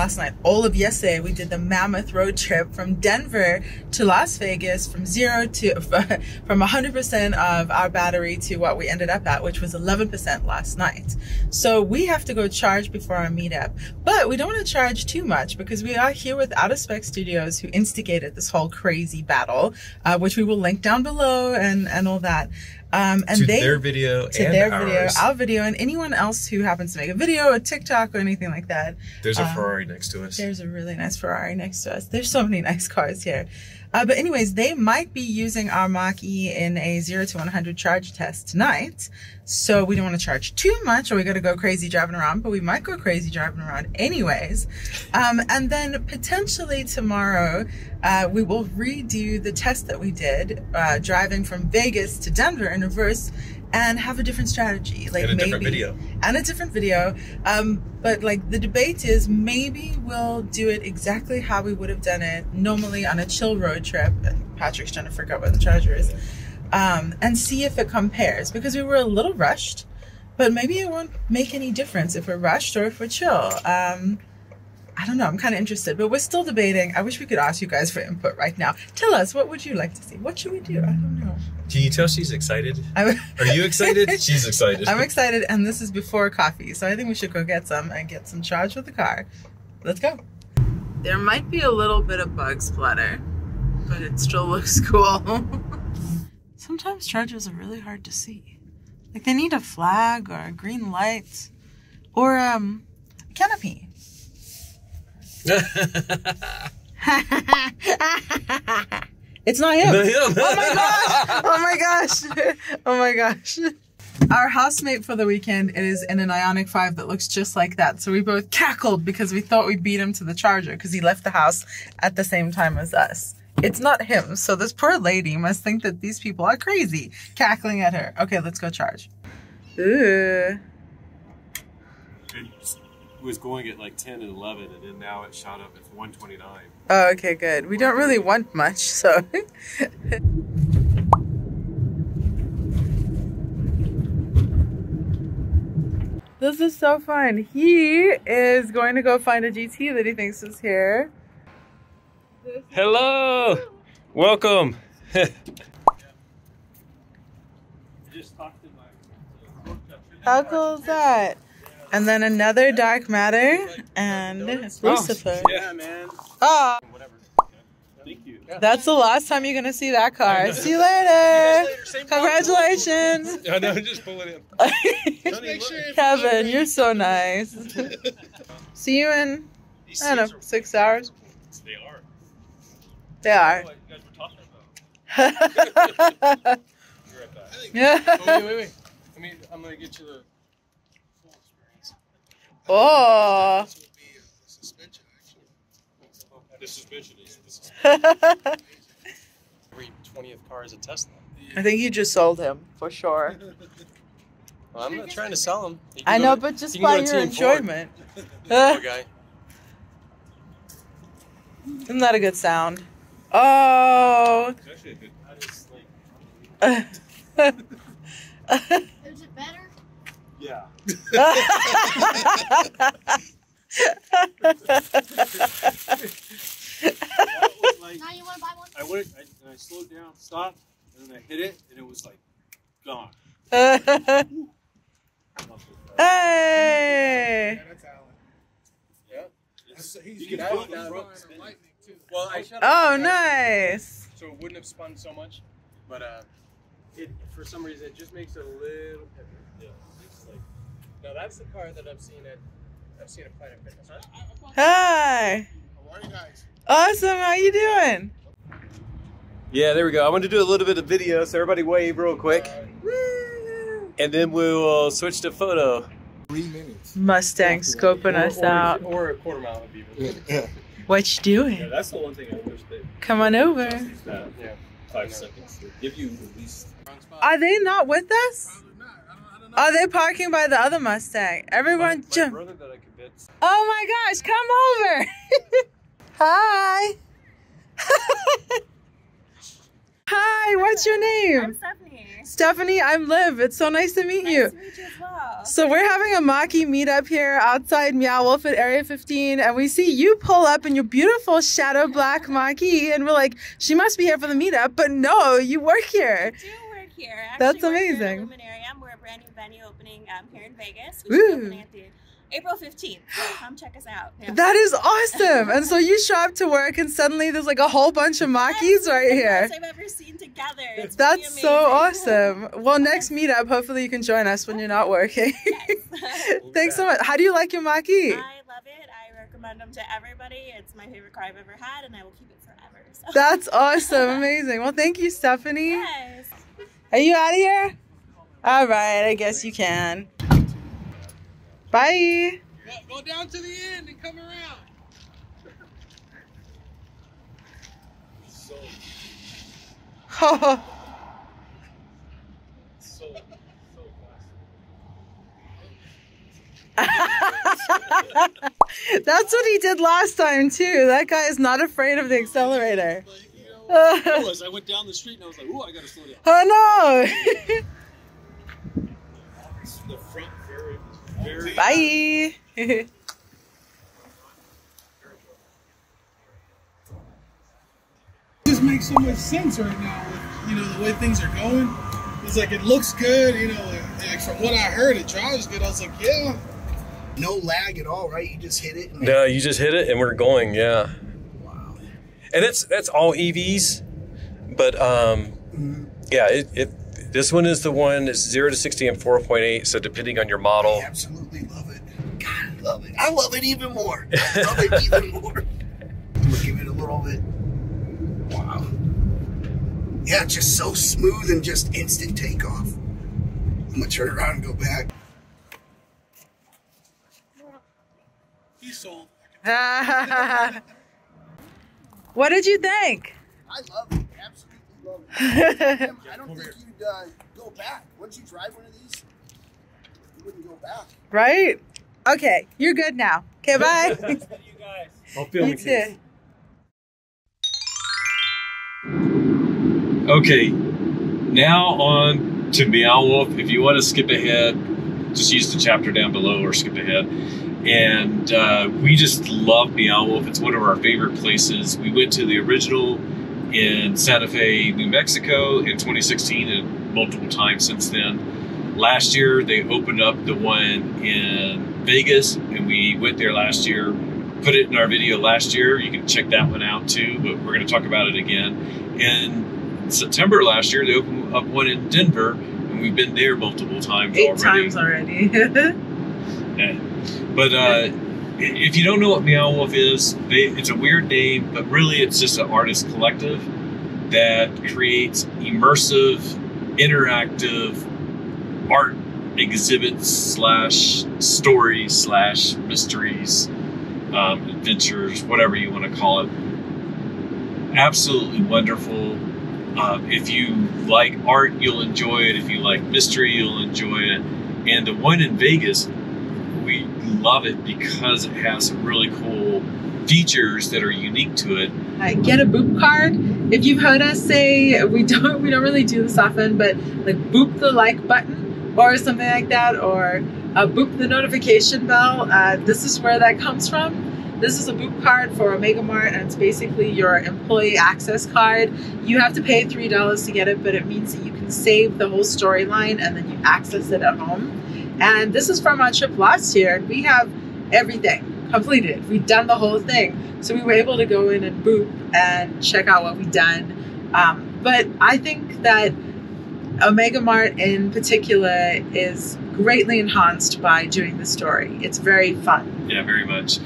Speaker 2: all of yesterday, we did the mammoth road trip from Denver to Las Vegas, from 100% of our battery to what we ended up at, which was 11% last night. So we have to go charge before our meetup. But we don't want to charge too much, because we are here with Out of Spec Studios, who instigated this whole crazy battle, which we will link down below and all that. And
Speaker 1: to their video
Speaker 2: to
Speaker 1: and
Speaker 2: their
Speaker 1: ours.
Speaker 2: video, our video, and anyone else who happens to make a video or TikTok or anything like that.
Speaker 1: There's a Ferrari next to us.
Speaker 2: There's a really nice Ferrari next to us. There's so many nice cars here. But anyways, they might be using our Mach-E in a 0 to 100 charge test tonight. So we don't want to charge too much or we got to go crazy driving around, but we might go crazy driving around anyways. And then potentially tomorrow, we will redo the test that we did driving from Vegas to Denver in reverse and have a different strategy. Like
Speaker 1: and a different video.
Speaker 2: And a different video. But like the debate is maybe we'll do it exactly how we would have done it normally on a chill road trip. Patrick's trying to figure out where the charger is. And see if it compares, because we were a little rushed, but maybe it won't make any difference if we're rushed or if we're chill. I don't know, I'm kind of interested, but we're still debating. I wish we could ask you guys for input right now. Tell us, what would you like to see? What should we do? I don't know.
Speaker 1: Can you tell she's excited? Are you excited? She's excited.
Speaker 2: I'm excited, and this is before coffee, so I think we should go get some and get some charge for the car. Let's go. There might be a little bit of bug splatter, but it still looks cool. Sometimes chargers are really hard to see. Like they need a flag or a green light or a canopy. It's not him. Oh my gosh! Oh my gosh! Oh my gosh! Our housemate for the weekend is in an Ioniq 5 that looks just like that. So we both cackled because we thought we beat him to the charger because he left the house at the same time as us. It's not him. So this poor lady must think that these people are crazy, cackling at her. Okay, let's go charge. Ooh.
Speaker 1: It was going at like 10 and 11, and then now it shot up at 129.
Speaker 2: Oh, okay, good. We don't really want much, so. This is so fun. He is going to go find a GT that he thinks is here.
Speaker 1: Hello! Welcome!
Speaker 2: How cool is that? And then another dark matter and Lucifer.
Speaker 4: Yeah, man.
Speaker 2: Oh,
Speaker 4: Thank you.
Speaker 2: that's the last time you're gonna see that car. See you later. Congratulations.
Speaker 1: I know, just pull it in.
Speaker 2: Kevin, you're so nice. See you in, I don't know, 6 hours.
Speaker 1: They are.
Speaker 2: They are.
Speaker 1: What you guys were talking about.
Speaker 2: Yeah.
Speaker 4: Oh, wait. I'm gonna get you the full experience.
Speaker 2: Oh.
Speaker 4: This would be the suspension, actually.
Speaker 1: The suspension is the suspension.
Speaker 4: Every 20th car is a Tesla.
Speaker 2: I think you just sold him, for sure.
Speaker 4: Well, I'm not trying to sell them.
Speaker 2: I know, but just by your enjoyment.
Speaker 4: Poor guy.
Speaker 2: Isn't that a good sound? Oh.
Speaker 1: It's actually a good.
Speaker 6: Is it better?
Speaker 4: Yeah.
Speaker 6: Now you want to buy one?
Speaker 4: I slowed down, stopped, and then I hit it, and it was like gone.
Speaker 2: Hey.
Speaker 4: That's Alan. Yeah.
Speaker 5: He's
Speaker 4: You can feel it in front.
Speaker 5: lightning too.
Speaker 4: Well, I shut it
Speaker 2: Oh,
Speaker 4: down,
Speaker 2: nice.
Speaker 4: so it wouldn't have spun so much, but it for some reason it just makes it a little heavier. Yeah. It's like, now that's the car that I've seen at Planet Fitness.
Speaker 2: Hi.
Speaker 5: How are you guys?
Speaker 2: Awesome. How you doing?
Speaker 1: Yeah, there we go. I want to do a little bit of video, so everybody wave real quick. And then we'll switch to photo.
Speaker 5: 3 minutes.
Speaker 2: Mustang scoping us out.
Speaker 4: Or a quarter mile would be even.
Speaker 5: Yeah.
Speaker 2: What you doing?
Speaker 4: Yeah, that's the one thing I wish they
Speaker 2: Come on over.
Speaker 4: yeah, 5 seconds to give you at least.
Speaker 2: Are they not with us?
Speaker 5: Probably not. I don't know.
Speaker 2: Are they parking by the other Mustang? Everyone
Speaker 1: My
Speaker 2: jump.
Speaker 1: brother that I convinced.
Speaker 2: Oh my gosh, come over. Hi. Hi, what's your name?
Speaker 7: I'm Stephanie.
Speaker 2: Stephanie, I'm Liv. It's so nice to meet you.
Speaker 7: Nice to meet you as well.
Speaker 2: So we're having a Mach-E meetup here outside Meow Wolf at Area 15, and we see you pull up in your beautiful shadow black Mach-E, and we're like, she must be here for the meetup, but no, you work here.
Speaker 7: I do work here. I
Speaker 2: That's
Speaker 7: actually work here
Speaker 2: amazing.
Speaker 7: at Luminarium. We're a brand new venue opening here in Vegas.
Speaker 2: Woo.
Speaker 7: We should be opening at the April 15th. So come check us out. Yeah.
Speaker 2: That is awesome. And so you show up to work and suddenly there's like a whole bunch of Mach-E's right here.
Speaker 7: That's the most I've ever seen together. It's
Speaker 2: That's so awesome. Well, next meetup, hopefully you can join us when you're not working.
Speaker 7: Yes.
Speaker 2: Thanks so much. How do you like your Mach-E?
Speaker 7: I love it. I recommend them to everybody. It's my favorite car I've ever had, and I will keep it forever. So.
Speaker 2: That's awesome. Amazing. Well, thank you, Stephanie.
Speaker 7: Yes.
Speaker 2: Are you out of here? All right. I guess you can. Bye.
Speaker 4: Go down to the end and come around.
Speaker 2: Oh. That's what he did last time too. That guy is not afraid of the accelerator.
Speaker 4: But, you know, I went down the street and I was like, "Ooh, I gotta slow down."
Speaker 2: Oh no!
Speaker 4: The front very.
Speaker 2: Bye.
Speaker 4: This makes so much sense right now with, you know, the way things are going. It's like it looks good, you know, like from what I heard it drives good. I was like, yeah. No lag at all, right? You just hit it.
Speaker 1: No, you just hit it and we're going, yeah.
Speaker 4: Wow.
Speaker 1: And that's all EVs, but yeah, this one is the one that's 0 to 60 in 4.8. So depending on your model,
Speaker 4: I absolutely love it. God, I love it. I love it even more. I love it even more. I'm gonna give it a little bit. Wow. Yeah, just so smooth and just instant takeoff. I'm gonna turn around and go back. He's sold.
Speaker 2: What did you think?
Speaker 4: I love it. Absolutely love it. I don't think you'd go back. Once you drive one of these, you wouldn't go back.
Speaker 2: Right? Okay, you're good now. Okay, bye.
Speaker 4: You guys.
Speaker 1: I'll film
Speaker 2: You too.
Speaker 1: Okay, now on to Meow Wolf. If you want to skip ahead, just use the chapter down below or skip ahead. And we just love Meow Wolf. It's one of our favorite places. We went to the original in Santa Fe, New Mexico in 2016 and multiple times since then. Last year, they opened up the one in Vegas, and we went there last year. Put it in our video last year. You can check that one out too, but we're going to talk about it again. And in September last year, they opened up one in Denver, and we've been there multiple times
Speaker 2: 8
Speaker 1: already.
Speaker 2: times already.
Speaker 1: Yeah. But if you don't know what Meow Wolf is, it's a weird name, but really it's just an artist collective that creates immersive, interactive art exhibits slash stories slash mysteries, adventures, whatever you want to call it. Absolutely wonderful. If you like art, you'll enjoy it. If you like mystery, you'll enjoy it. And the one in Vegas, we love it because it has some really cool features that are unique to it.
Speaker 2: Get a boop card. If you've heard us say, we don't really do this often, but like boop the like button or something like that, or boop the notification bell. This is where that comes from. This is a boop card for Omega Mart, and it's basically your employee access card. You have to pay $3 to get it, but it means that you can save the whole storyline and then you access it at home. And this is from our trip last year. We have everything completed. We've done the whole thing. So we were able to go in and boop and check out what we've done. But I think that Omega Mart in particular is greatly enhanced by doing the story. It's very fun.
Speaker 1: Yeah, very much.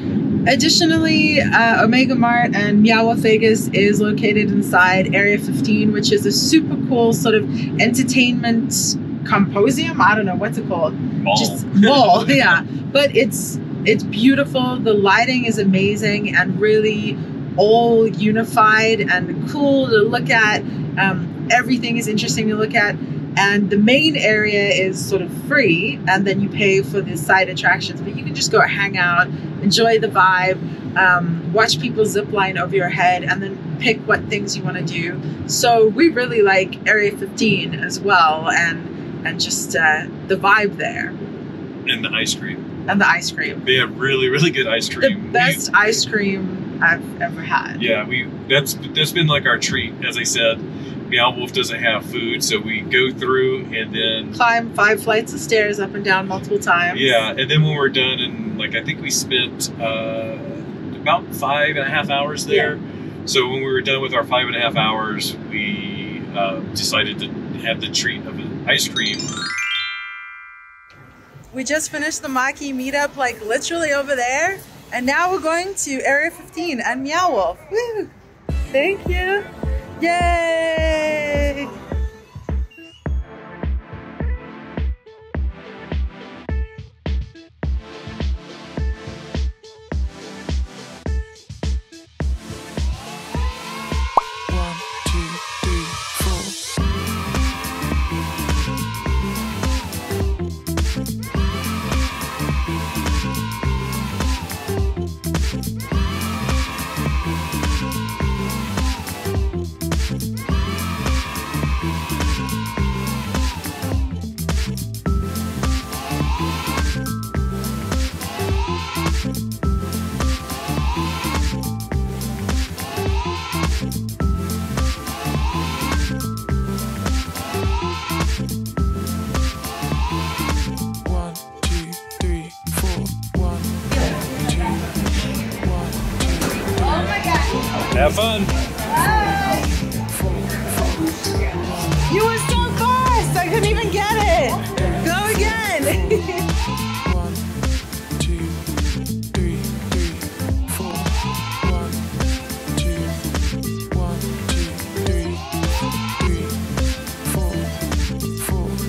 Speaker 2: Additionally, Omega Mart and Meow Wolf Vegas is located inside Area 15, which is a super cool sort of entertainment symposium. I don't know what's it called.
Speaker 1: Mall.
Speaker 2: Just mall, yeah. But it's beautiful. The lighting is amazing and really all unified and cool to look at. Everything is interesting to look at. And the main area is sort of free, and then you pay for the side attractions. But you can just go hang out, enjoy the vibe, watch people zip line over your head, and then pick what things you want to do. So we really like Area 15 as well, and just the vibe there.
Speaker 1: And the ice cream.
Speaker 2: And the ice cream.
Speaker 1: They have really, really good ice cream.
Speaker 2: The best ice cream I've ever had.
Speaker 1: Yeah, that's been like our treat, as I said. Meow Wolf doesn't have food, so we go through and then
Speaker 2: Climb 5 flights of stairs up and down multiple times.
Speaker 1: yeah, and then when we're done, and like I think we spent about 5.5 hours there. Yeah. So when we were done with our 5.5 hours, we decided to have the treat of an ice cream.
Speaker 2: We just finished the Mach-E Meetup, like literally over there, and now we're going to Area 15 and Meow Wolf. Woo! Thank you. Yay!
Speaker 1: Have fun.
Speaker 2: You were so fast! I couldn't even get it! Go again!
Speaker 8: 1, 2, 3, 4. 1, 2, 1, 2, 3, 4, 4, 4.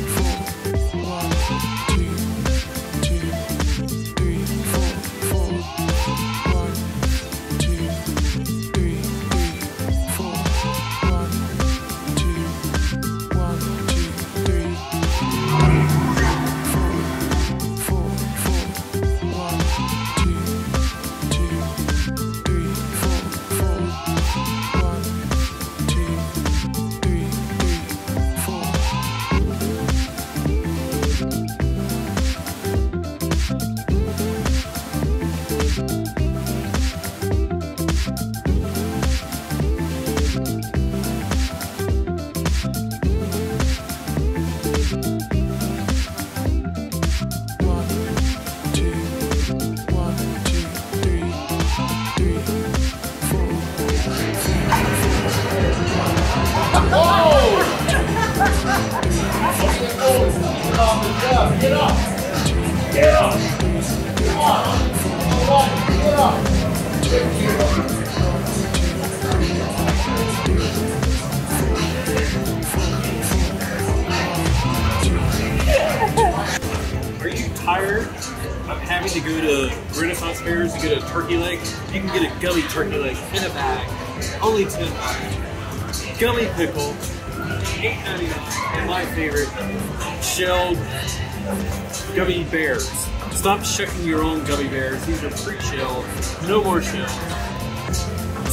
Speaker 8: 1, 2, 3, 4, 4. 1, 2, 3, 4. 1, 2, 1, 2, 3. 4, 4, 1, 2, 2, 3, 4, 4. 1, 2, 3, 4.
Speaker 1: Are you tired of having to go to Renaissance fairs to get a turkey leg? You can get a gummy turkey leg in a bag, only $10. Gummy pickle, $8.99, and my favorite, shelled gummy bears. Stop shucking your own gummy bears. These are pre-shelled, no more shells.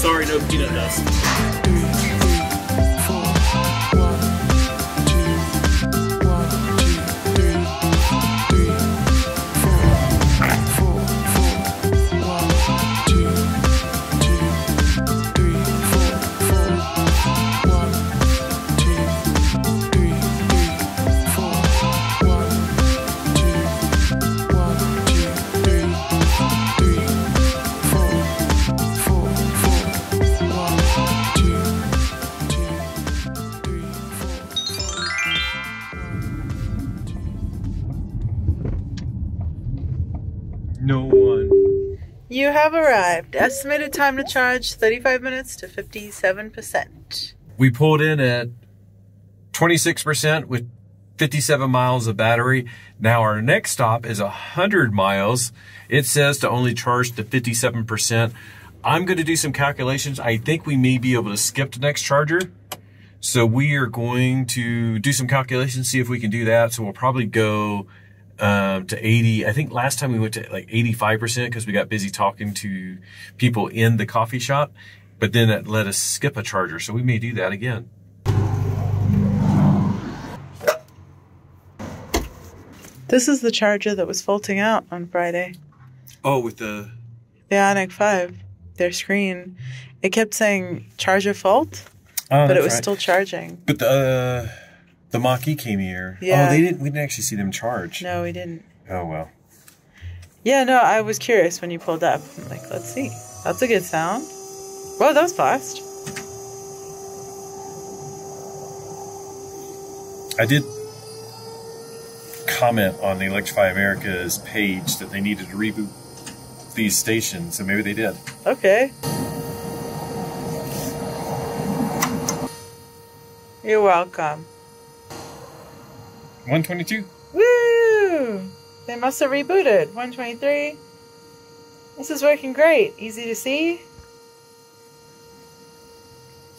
Speaker 1: Sorry, no peanut dust. 1.
Speaker 2: You have arrived. Estimated time to charge 35 minutes to 57%.
Speaker 1: We pulled in at 26% with 57 miles of battery. Now our next stop is 100 miles. It says to only charge to 57%. I'm going to do some calculations. I think we may be able to skip the next charger. So we are going to do some calculations, see if we can do that. So we'll probably go to 80. I think last time we went to like 85% because we got busy talking to people in the coffee shop, but then that let us skip a charger. So we may do that again.
Speaker 2: This is the charger that was faulting out on Friday.
Speaker 1: Oh, with the
Speaker 2: Ioniq 5, their screen. It kept saying charger fault. but it was still charging.
Speaker 1: But the Mach-E came here.
Speaker 2: Yeah.
Speaker 1: Oh, we didn't actually see them charge.
Speaker 2: No, we didn't.
Speaker 1: Oh, well.
Speaker 2: Yeah, no, I was curious when you pulled up. I'm like, let's see. That's a good sound. Whoa, that was fast.
Speaker 1: I did comment on the Electrify America's page that they needed to reboot these stations, so maybe they did.
Speaker 2: Okay. You're welcome.
Speaker 1: 122.
Speaker 2: Woo! They must have rebooted. 123. This is working great. Easy to see.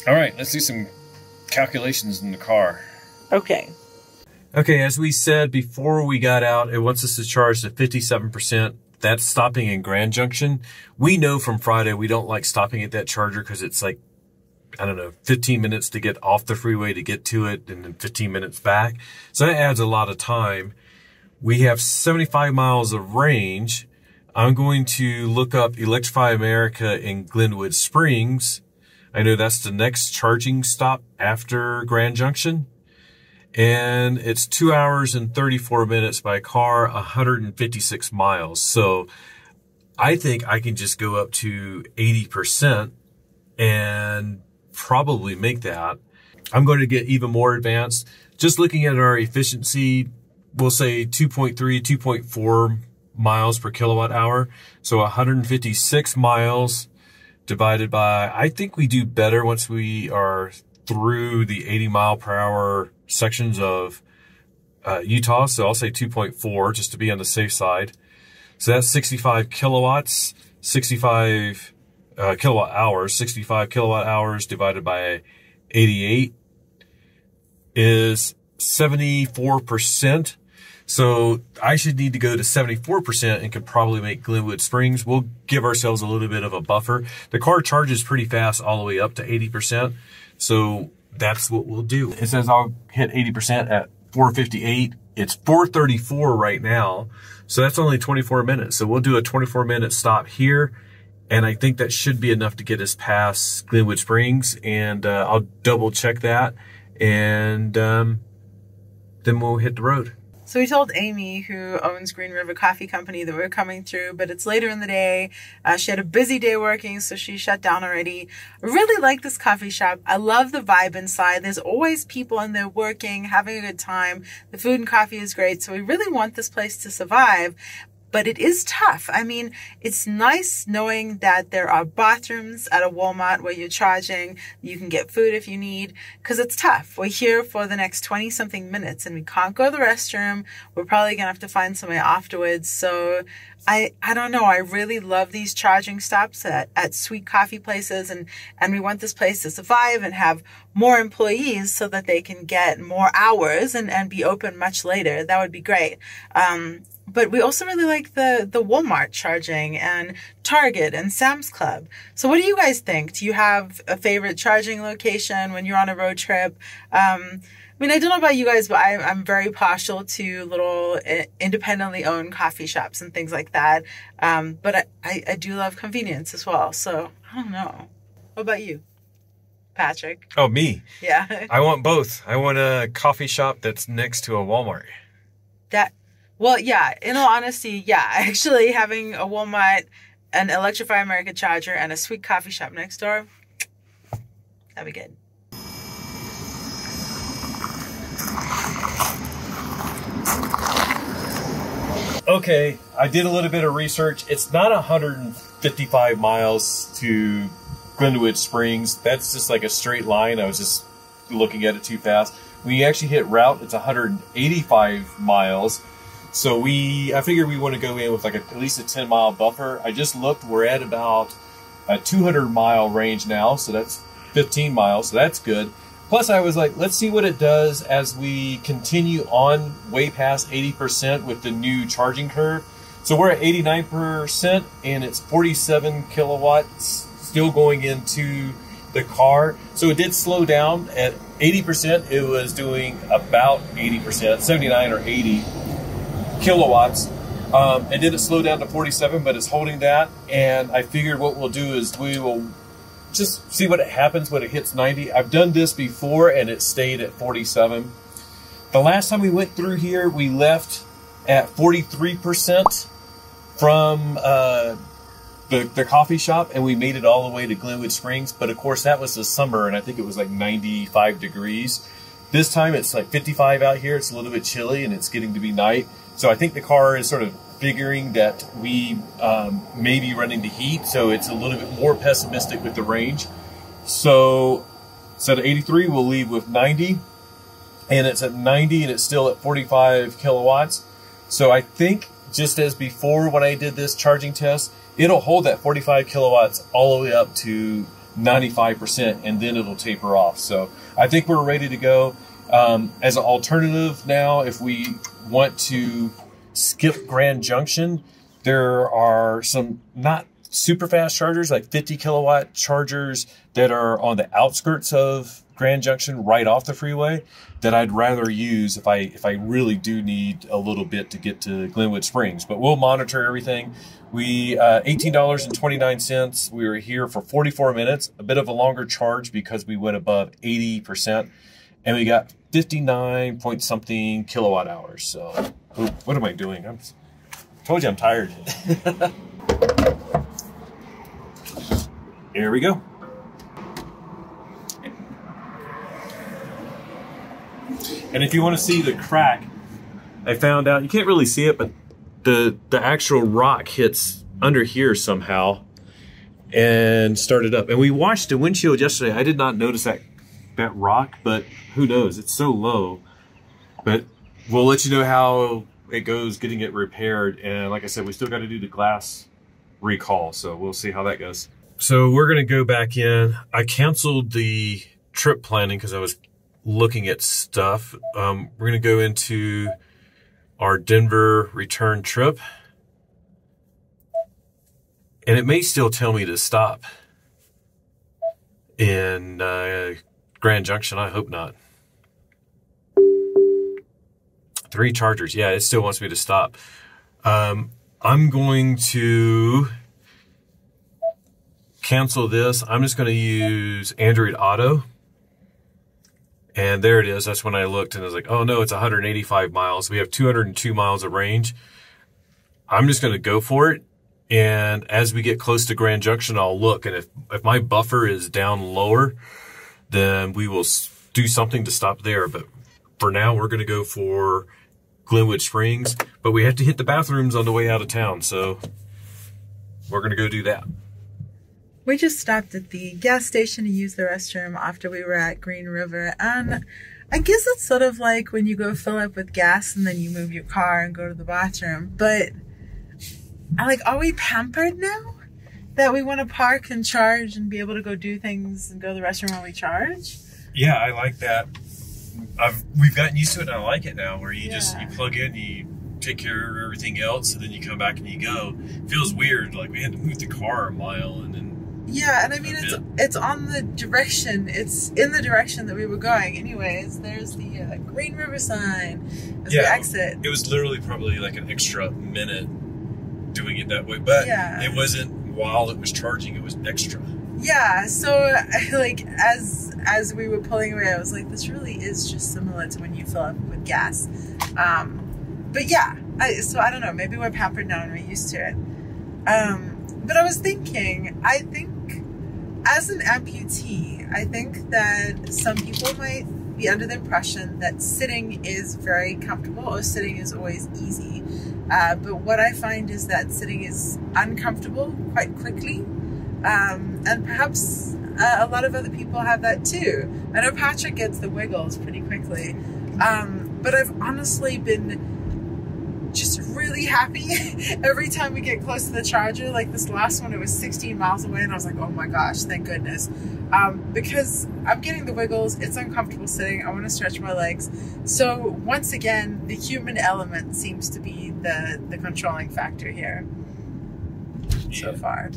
Speaker 1: All right, let's do some calculations in the car.
Speaker 2: Okay.
Speaker 1: Okay, as we said before we got out, it wants us to charge to 57%. That's stopping in Grand Junction. We know from Friday we don't like stopping at that charger because it's like, I don't know, 15 minutes to get off the freeway to get to it and then 15 minutes back. So that adds a lot of time. We have 75 miles of range. I'm going to look up Electrify America in Glenwood Springs. I know that's the next charging stop after Grand Junction. And it's 2 hours and 34 minutes by car, 156 miles. So I think I can just go up to 80% and probably make that. I'm going to get even more advanced. Just looking at our efficiency, we'll say 2.3, 2.4 miles per kilowatt hour. So 156 miles divided by, I think we do better once we are through the 80 mile per hour sections of Utah. So I'll say 2.4 just to be on the safe side. So that's 65 kilowatts, 65 kilowatt hours. 65 kilowatt hours divided by 88 is 74%. So I should need to go to 74% and could probably make Glenwood Springs. We'll give ourselves a little bit of a buffer. The car charges pretty fast all the way up to 80%. So that's what we'll do. It says I'll hit 80% at 4:58. It's 4:34 right now. So that's only 24 minutes. So we'll do a 24-minute stop here. And I think that should be enough to get us past Glenwood Springs. And I'll double check that. And then we'll hit the road.
Speaker 2: So we told Amy, who owns Green River Coffee Company, that we're coming through, but it's later in the day. She had a busy day working, so she shut down already. I really like this coffee shop. I love the vibe inside. There's always people in there working, having a good time. The food and coffee is great, so we really want this place to survive. But it is tough. I mean, it's nice knowing that there are bathrooms at a Walmart where you're charging. You can get food if you need, because it's tough. We're here for the next 20-something minutes and we can't go to the restroom. We're probably going to have to find somewhere afterwards. So I don't know. I really love these charging stops at sweet coffee places. And we want this place to survive and have more employees so that they can get more hours and be open much later. That would be great. But we also really like the Walmart charging and Target and Sam's Club. So what do you guys think? Do you have a favorite charging location when you're on a road trip? I mean, I don't know about you guys, but I'm very partial to little independently owned coffee shops and things like that. But I do love convenience as well. So I don't know. What about you, Patrick?
Speaker 1: Oh, me?
Speaker 2: Yeah.
Speaker 1: I want both. I want a coffee shop that's next to a Walmart.
Speaker 2: Well, yeah, in all honesty, yeah. Actually, having a Walmart, an Electrify America charger, and a sweet coffee shop next door, that'd be good.
Speaker 1: Okay, I did a little bit of research. It's not 155 miles to Glenwood Springs. That's just like a straight line. I was just looking at it too fast. When you actually hit route, it's 185 miles. So I figured we want to go in with like at least a 10-mile buffer. I just looked, we're at about a 200-mile range now, so that's 15 miles, so that's good. Plus I was like, let's see what it does as we continue on way past 80% with the new charging curve. So we're at 89% and it's 47 kilowatts still going into the car. So it did slow down at 80%. It was doing about 80%, 79 or 80 kilowatts. And then it slowed down to 47, but it's holding that. And I figured what we'll do is we will just see what happens when it hits 90. I've done this before and it stayed at 47. The last time we went through here, we left at 43% from the coffee shop, and we made it all the way to Glenwood Springs. But of course, that was the summer, and I think it was like 95 degrees. This time it's like 55 out here. It's a little bit chilly, and it's getting to be night. So I think the car is sort of figuring that we may be running to heat, so it's a little bit more pessimistic with the range. So instead of 83, we'll leave with 90, and it's at 90, and it's still at 45 kilowatts. So I think, just as before when I did this charging test, it'll hold that 45 kilowatts all the way up to 95%, and then it'll taper off. So I think we're ready to go. As an alternative now, if we want to skip Grand Junction, there are some not super fast chargers, like 50 kilowatt chargers that are on the outskirts of Grand Junction right off the freeway that I'd rather use if I really do need a little bit to get to Glenwood Springs. But we'll monitor everything. We $18.29. We were here for 44 minutes, a bit of a longer charge because we went above 80%, and we got 59 point something kilowatt hours. So what am I doing? I told you I'm tired. Here we go. And if you want to see the crack, I found out, you can't really see it, but the actual rock hits under here somehow and started up. And we watched the windshield yesterday. I did not notice that rock, but who knows? It's so low. But we'll let you know how it goes getting it repaired. And like I said, we still got to do the glass recall, so we'll see how that goes. So we're going to go back in. I canceled the trip planning because I was looking at stuff. We're going to go into our Denver return trip, and it may still tell me to stop in Grand Junction. I hope not. 3 chargers. Yeah, it still wants me to stop. I'm going to cancel this. I'm just going to use Android Auto. And there it is. That's when I looked and I was like, oh no, it's 185 miles. We have 202 miles of range. I'm just going to go for it. And as we get close to Grand Junction, I'll look. And if my buffer is down lower, then we will do something to stop there. But for now, we're going to go for Glenwood Springs. But we have to hit the bathrooms on the way out of town. So we're going to go do that.
Speaker 2: We just stopped at the gas station to use the restroom after we were at Green River, and I guess it's sort of like when you go fill up with gas and then you move your car and go to the bathroom. But are we pampered now that we want to park and charge and be able to go do things and go to the restroom while we charge?
Speaker 1: Yeah, I like that. We've gotten used to it, and I like it now, where you just you plug in, you take care of everything else, and then you come back and you go. It feels weird, like we had to move the car a mile and then.
Speaker 2: Yeah, and I mean, it's on the direction, it's in the direction that we were going. Anyways, there's the Green River sign as we exit. It
Speaker 1: was literally probably like an extra minute doing it that way, but it wasn't while it was charging, it was extra.
Speaker 2: Yeah, so like as we were pulling away, I was like, this really is just similar to when you fill up with gas. But yeah, so I don't know, maybe we're pampered now and we're used to it. But I was thinking, I think as an amputee, I think that some people might be under the impression that sitting is very comfortable or sitting is always easy. But what I find is that sitting is uncomfortable quite quickly. And perhaps a lot of other people have that too. I know Patrick gets the wiggles pretty quickly. But I've honestly been just really happy every time we get close to the charger. Like this last one, it was 16 miles away, and I was like, oh my gosh, thank goodness. Because I'm getting the wiggles, it's uncomfortable sitting, I want to stretch my legs. So once again, the human element seems to be the controlling factor here so far.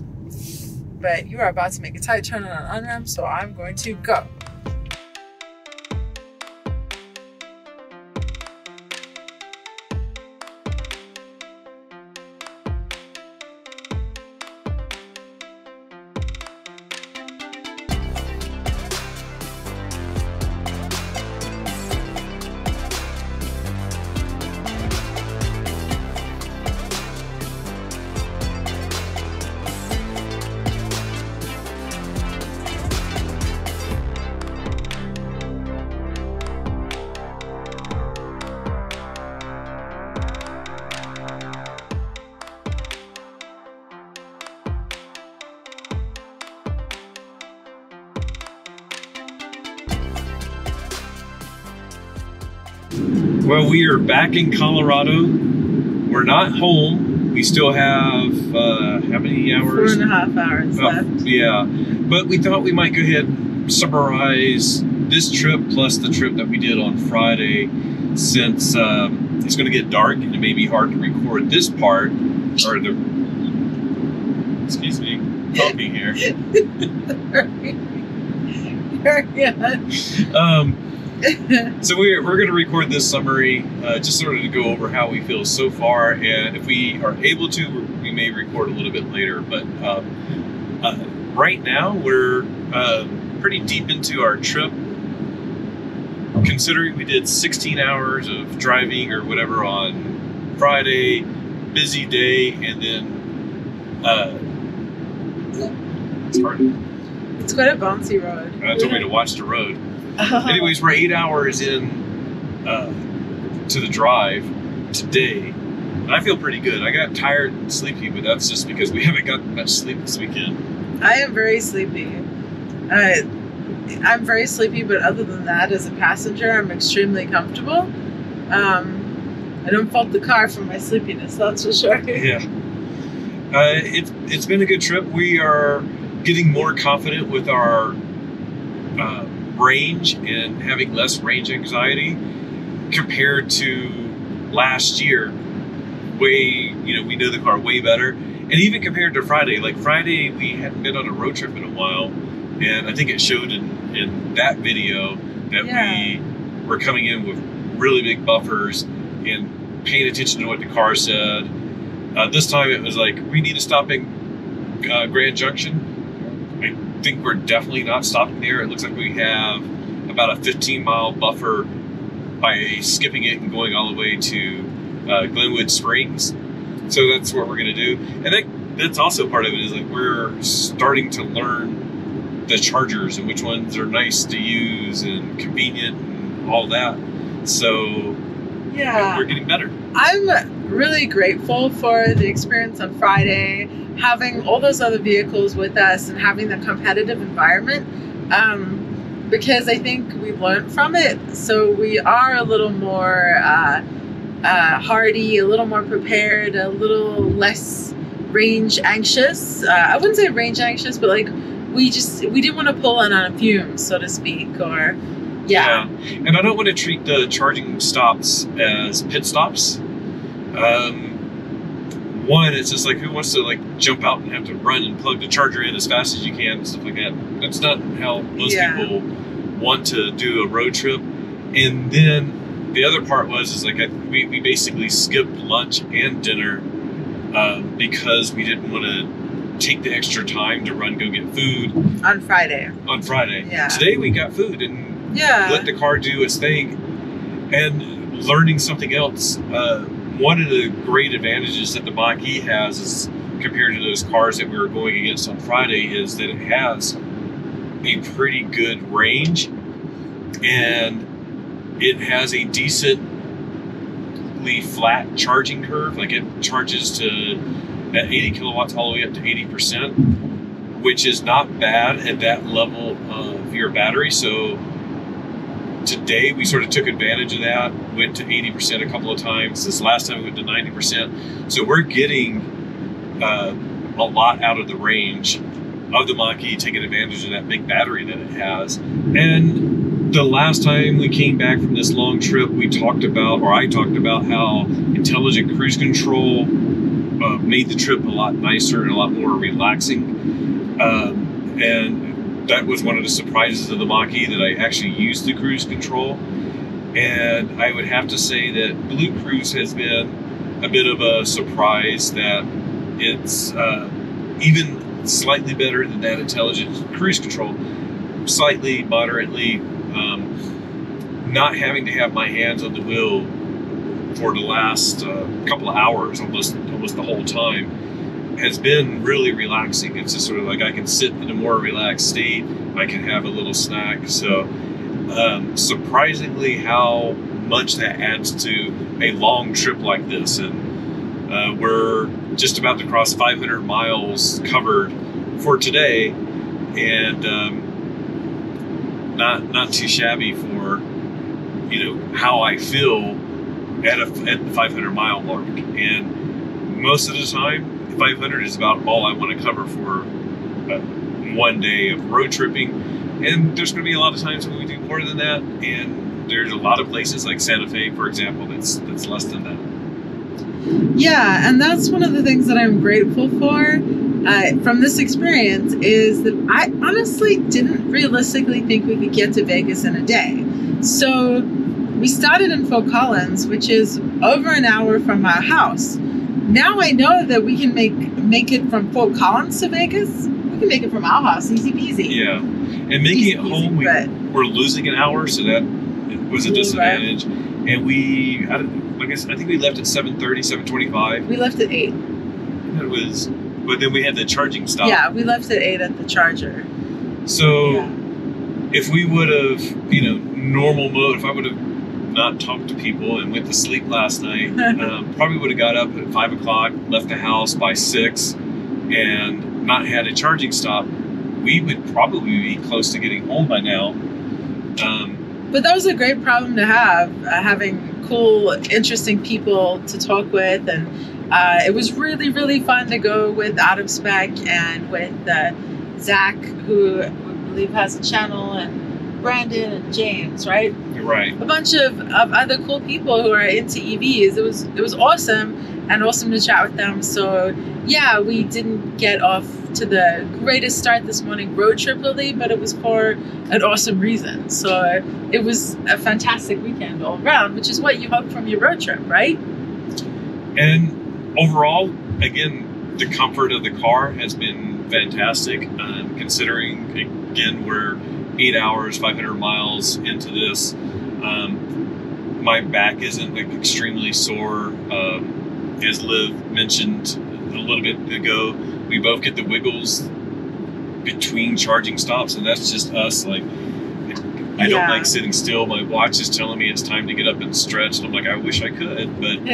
Speaker 2: But you are about to make a tight turn on an on-ramp, so I'm going to go.
Speaker 1: Well, we are back in Colorado. We're not home. We still have, how many hours?
Speaker 2: 4.5 hours left.
Speaker 1: Yeah. But we thought we might go ahead and summarize this trip plus the trip that we did on Friday, since it's going to get dark and it may be hard to record this part, or the, excuse me, coffee here. So we're going to record this summary, just sort of to go over how we feel so far, and if we are able to, we may record a little bit later. But right now we're pretty deep into our trip, considering we did 16 hours of driving or whatever on Friday, busy day, and then it's hard.
Speaker 2: It's quite a bouncy road.
Speaker 1: Told me to watch the road. Anyways, we're 8 hours in to the drive today, and I feel pretty good. I got tired and sleepy, but that's just because we haven't gotten much sleep this weekend.
Speaker 2: I am very sleepy. I'm very sleepy, but other than that, as a passenger, I'm extremely comfortable. I don't fault the car for my sleepiness, that's for sure.
Speaker 1: Yeah. It's been a good trip. We are getting more confident with our range and having less range anxiety compared to last year. We know the car way better, and even compared to Friday. Like Friday, we hadn't been on a road trip in a while, and I think it showed in that video that we were coming in with really big buffers and paying attention to what the car said. This time it was like, we need to stop in Grand Junction. I think we're definitely not stopping there. It looks like we have about a 15-mile buffer by skipping it and going all the way to Glenwood Springs. So that's what we're going to do. And that's also part of it, is like we're starting to learn the chargers and which ones are nice to use and convenient and all that. So yeah, we're getting better.
Speaker 2: I'm really grateful for the experience on Friday, having all those other vehicles with us and having the competitive environment, because I think we learned from it. So we are a little more hardy, a little more prepared, a little less range anxious. I wouldn't say range anxious, but like we didn't want to pull on fumes, so to speak, or yeah.
Speaker 1: And I don't want to treat the charging stops as pit stops. One, it's just like, who wants to like jump out and have to run and plug the charger in as fast as you can and stuff like that. That's not how most people want to do a road trip. And then the other part is like we basically skipped lunch and dinner because we didn't want to take the extra time to go get food
Speaker 2: on Friday.
Speaker 1: Yeah. Today we got food and let the car do its thing. And learning something else, one of the great advantages that the Mach-E has is, compared to those cars that we were going against on Friday, is that it has a pretty good range, and it has a decently flat charging curve. Like it charges at 80 kilowatts all the way up to 80%, which is not bad at that level of your battery. So today we sort of took advantage of that, went to 80% a couple of times. This last time we went to 90%. So we're getting a lot out of the range of the Mach-E, taking advantage of that big battery that it has. And the last time we came back from this long trip, I talked about how intelligent cruise control made the trip a lot nicer and a lot more relaxing. And that was one of the surprises of the Mach-E, that I actually used the cruise control. And I would have to say that BlueCruise has been a bit of a surprise, that it's even slightly better than that intelligent cruise control. Slightly, moderately, not having to have my hands on the wheel for the last couple of hours, almost the whole time, has been really relaxing. It's just sort of like I can sit in a more relaxed state. I can have a little snack. So surprisingly how much that adds to a long trip like this. And we're just about to cross 500 miles covered for today, and not too shabby for how I feel at the 500 mile mark, and most of the time 500 is about all I want to cover for one day of road tripping. And there's going to be a lot of times when we do more than that, and there's a lot of places like Santa Fe, for example, that's less than that.
Speaker 2: Yeah, and that's one of the things that I'm grateful for from this experience, is that I honestly didn't realistically think we could get to Vegas in a day. So we started in Fort Collins, which is over an hour from our house. Now I know that we can make it from Fort Collins to Vegas. We can make it from our house, easy peasy.
Speaker 1: Yeah, and making it home, we're losing an hour, so that was a disadvantage. Right. And I think we left at 7:30, 7:25.
Speaker 2: We left at 8.
Speaker 1: But then we had the charging stop.
Speaker 2: Yeah, we left at 8 at the charger.
Speaker 1: So if we would have, normal mode, if I would have not talked to people and went to sleep last night, probably would have got up at 5 o'clock, left the house by 6, and not had a charging stop, we would probably be close to getting home by now.
Speaker 2: But that was a great problem to have, having cool, interesting people to talk with. And it was really, really fun to go with Out of Spec and with Zach, who I believe has a channel, and Brandon and James, right?
Speaker 1: You're right.
Speaker 2: A bunch of other cool people who are into EVs. It was awesome, and awesome to chat with them. So yeah, we didn't get off to the greatest start this morning road trip-ly, but it was for an awesome reason. So it was a fantastic weekend all around, which is what you hope from your road trip, right?
Speaker 1: And overall, again, the comfort of the car has been fantastic, considering, again, we're 8 hours, 500 miles into this. My back isn't extremely sore. As Liv mentioned a little bit ago, we both get the wiggles between charging stops, and that's just us. I don't like sitting still. My watch is telling me it's time to get up and stretch, and I'm like, I wish I could, but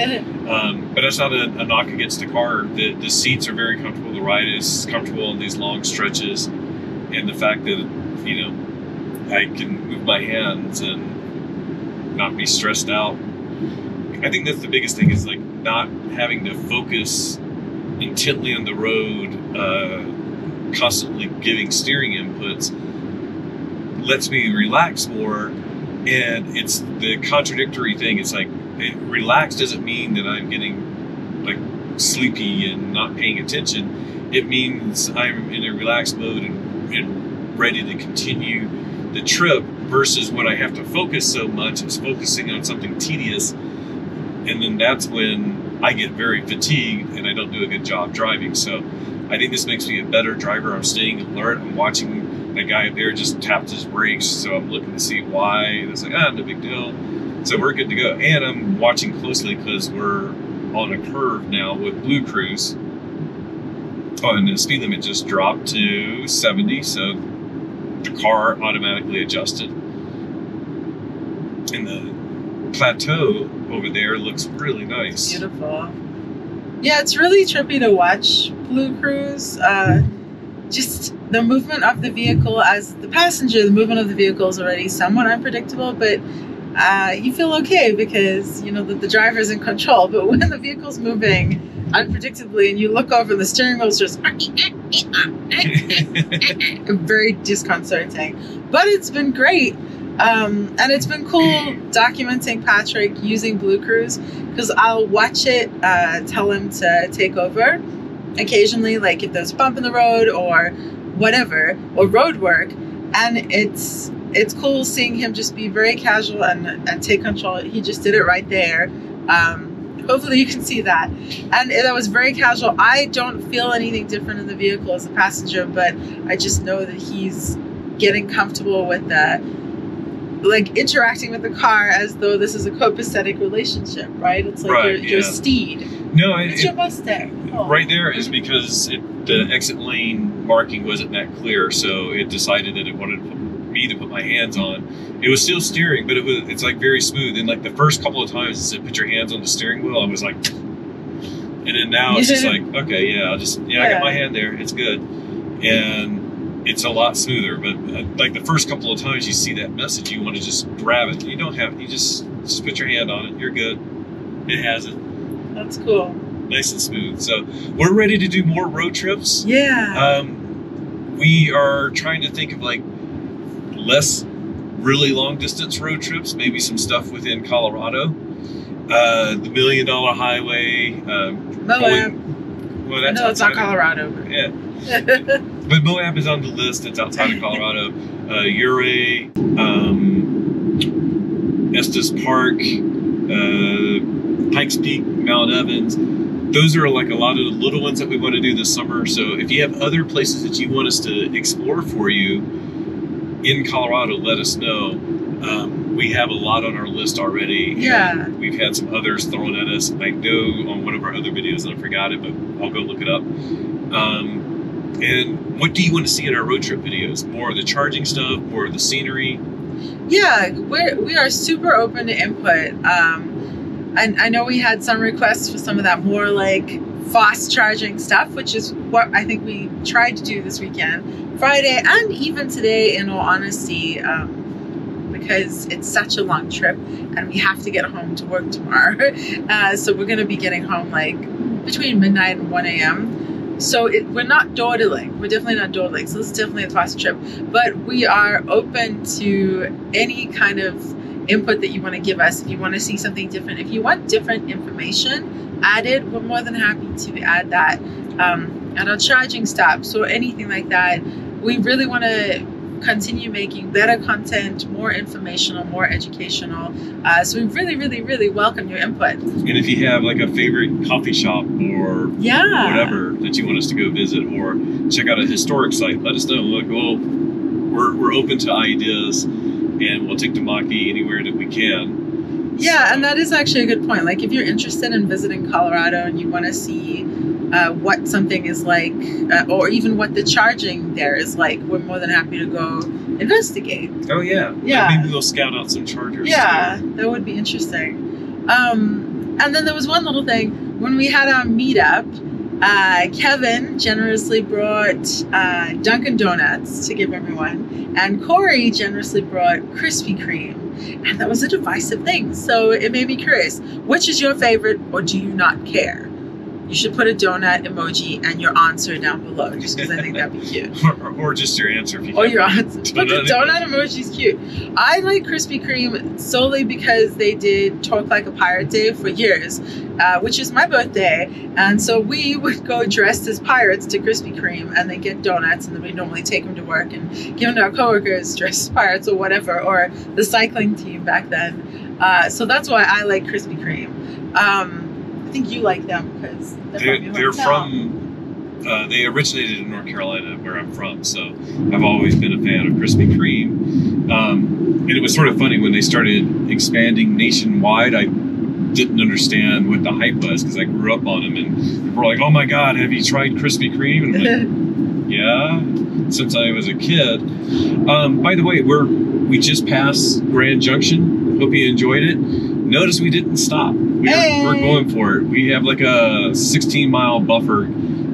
Speaker 1: that's not a knock against the car. The seats are very comfortable. The ride is comfortable in these long stretches, and the fact that I can move my hands and not be stressed out. I think that's the biggest thing, is not having to focus intently on the road, constantly giving steering inputs, lets me relax more. And it's the contradictory thing. It's relaxed doesn't mean that I'm getting sleepy and not paying attention. It means I'm in a relaxed mode and ready to continue the trip, versus when I have to focus so much, it's focusing on something tedious, and then that's when I get very fatigued and I don't do a good job driving. So I think this makes me a better driver. I'm staying alert. I'm watching the guy up there just tapped his brakes, so I'm looking to see why, and it's no big deal. So we're good to go. And I'm watching closely because we're on a curve now with BlueCruise. Oh, and the speed limit just dropped to 70, so the car automatically adjusted. And the plateau over there looks really nice.
Speaker 2: Beautiful. Yeah, it's really trippy to watch BlueCruise. Just the movement of the vehicle as the passenger, the movement of the vehicle is already somewhat unpredictable, but you feel okay because you know that the driver's in control. But when the vehicle's moving unpredictably and you look over and the steering wheel's just very disconcerting. But it's been great. And it's been cool documenting Patrick using BlueCruise, because I'll watch it, tell him to take over occasionally, like if there's a bump in the road or whatever, or road work. And it's cool seeing him just be very casual and take control. He just did it right there. Hopefully you can see that. And that was very casual. I don't feel anything different in the vehicle as a passenger, but I just know that he's getting comfortable with the, interacting with the car as though this is a copacetic relationship, right? It's like your steed.
Speaker 1: No,
Speaker 2: it's your Mustang. Oh.
Speaker 1: Right there is because the exit lane marking wasn't that clear, so it decided that it wanted me to put my hands on. It was still steering, but it's very smooth. And the first couple of times it said put your hands on the steering wheel, I was like, and then now it's just okay, yeah, I got my hand there, it's good. And it's a lot smoother, but the first couple of times you see that message, you want to just grab it. You don't have, you just put your hand on it, you're good. It hasn't.
Speaker 2: That's cool.
Speaker 1: Nice and smooth. So we're ready to do more road trips.
Speaker 2: Yeah.
Speaker 1: We are trying to think of like less really long distance road trips, maybe some stuff within Colorado. The $1 Million Highway.
Speaker 2: Moab.
Speaker 1: Well, that's
Speaker 2: no, it's not
Speaker 1: outside
Speaker 2: Colorado.
Speaker 1: Yeah. But Moab is on the list. It's outside of Colorado. Ouray, Estes Park, Pikes Peak, Mount Evans. Those are like a lot of the little ones that we want to do this summer. So if you have other places that you want us to explore for you in Colorado, let us know. We have a lot on our list already.
Speaker 2: Yeah.
Speaker 1: We've had some others thrown at us. I know on one of our other videos, and I forgot it, but I'll go look it up. And what do you want to see in our road trip videos? More of the charging stuff, more of the scenery?
Speaker 2: Yeah, we are super open to input. And I know we had some requests for some of that more like fast charging stuff, which is what I think we tried to do this weekend, Friday, and even today, in all honesty, because it's such a long trip and we have to get home to work tomorrow. So we're going to be getting home like between midnight and 1 a.m. So we're not dawdling. We're definitely not dawdling. So this is definitely a fast trip. But we are open to any kind of input that you want to give us. If you want to see something different, if you want different information added, we're more than happy to add that at our charging stops or anything like that. We really want to continue making better content, more informational, more educational. So we really, really, really welcome your input.
Speaker 1: And if you have like a favorite coffee shop or whatever that you want us to go visit or check out a historic site, let us know. Look, we're open to ideas, and we'll take the Mach-E anywhere that we can.
Speaker 2: Yeah, and that is actually a good point. Like if you're interested in visiting Colorado and you want to see what something is like, or even what the charging there is like, we're more than happy to go investigate.
Speaker 1: Oh yeah.
Speaker 2: Yeah.
Speaker 1: Maybe we'll scout out some chargers.
Speaker 2: Yeah,
Speaker 1: too.
Speaker 2: that would be interesting. And then there was one little thing. When we had our meetup, Kevin generously brought Dunkin' Donuts to give everyone, and Corey generously brought Krispy Kreme. And that was a divisive thing. So it made me curious, which is your favorite, or do you not care? You should put a donut emoji and your answer down below, just because I think that'd be cute.
Speaker 1: or just your answer if you
Speaker 2: Or your answer. But the donut emoji's cute. I like Krispy Kreme solely because they did Talk Like a Pirate Day for years, which is my birthday. And so we would go dressed as pirates to Krispy Kreme and then get donuts, and then we normally take them to work and give them to our coworkers dressed as pirates or whatever, or the cycling team back then. So that's why I like Krispy Kreme. I think you like them because they're
Speaker 1: from they originated in North Carolina, where I'm from, so I've always been a fan of Krispy Kreme. And it was sort of funny when they started expanding nationwide. I didn't understand what the hype was because I grew up on them, and people were like, "Oh my God, have you tried Krispy Kreme?" And I'm like, "Yeah, since I was a kid." By the way, we just passed Grand Junction. Hope you enjoyed it. Notice we didn't stop. We're going for it. We have like a 16-mile buffer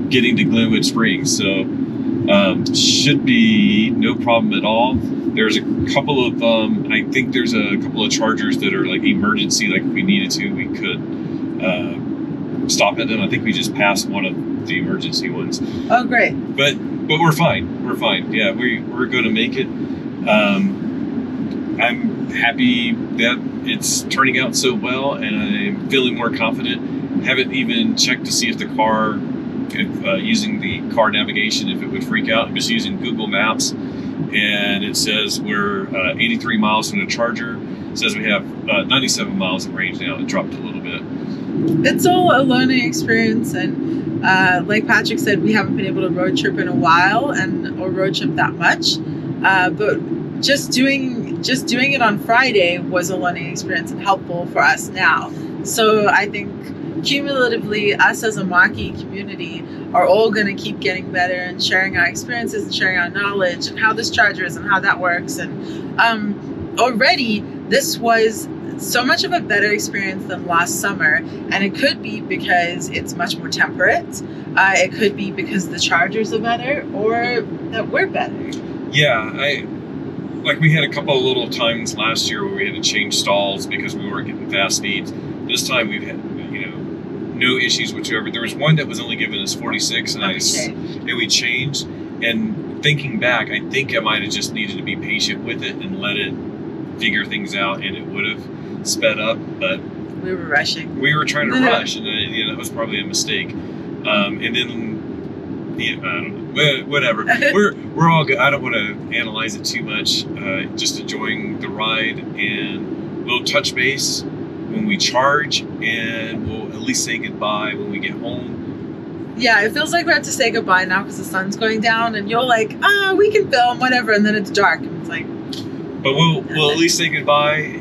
Speaker 1: getting to Glenwood Springs, so should be no problem at all. There's a couple of, I think there's a couple of chargers that are like emergency, like if we needed to, we could stop at them. I think we just passed one of the emergency ones.
Speaker 2: Oh, great.
Speaker 1: But we're fine. We're fine. Yeah, we're going to make it. I'm happy that it's turning out so well, and I'm feeling more confident. Haven't even checked to see if the car, using the car navigation, if it would freak out. I'm just using Google Maps, and it says we're 83 miles from the charger. It says we have 97 miles of range now. It dropped a little bit.
Speaker 2: It's all a learning experience, and like Patrick said, we haven't been able to road trip in a while, or road trip that much. But just doing it on Friday was a learning experience and helpful for us now. So I think cumulatively, us as a Mach-E community are all going to keep getting better and sharing our experiences and sharing our knowledge and how this charger is and how that works. And already this was so much of a better experience than last summer, and it could be because it's much more temperate. It could be because the chargers are better, or that we're better.
Speaker 1: Yeah, we had a couple of little times last year where we had to change stalls because we weren't getting fast speeds. This time we've had, you know, no issues whatsoever. There was one that was only giving us 46, and we changed. And thinking back, I think I might have just needed to be patient with it and let it figure things out, and it would have sped up. But
Speaker 2: we were rushing.
Speaker 1: We were trying to rush, and you know, that was probably a mistake. And then, yeah, I don't know. Whatever. we're all good. I don't want to analyze it too much. Just enjoying the ride, and we'll touch base when we charge, and we'll at least say goodbye when we get home.
Speaker 2: Yeah, it feels like we have to say goodbye now because the sun's going down, and you're like, we can film, whatever, and then it's dark, and it's like.
Speaker 1: But we'll at least say goodbye.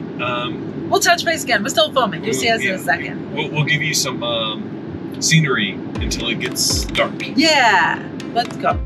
Speaker 2: We'll touch base again. We're still filming. You'll see us in a second.
Speaker 1: We'll give you some scenery until it gets dark.
Speaker 2: Yeah, let's go.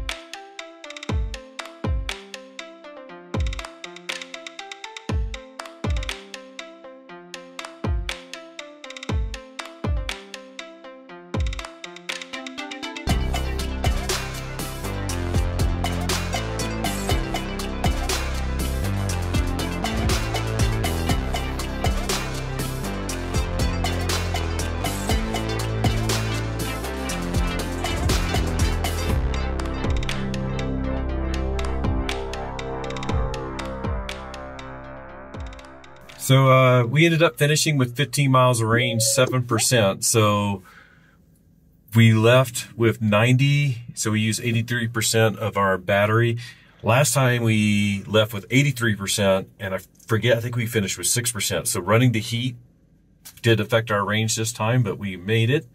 Speaker 1: So we ended up finishing with 15 miles of range, 7%. So we left with 90. So we used 83% of our battery. Last time we left with 83%, and I think we finished with 6%. So running the heat did affect our range this time, but we made it.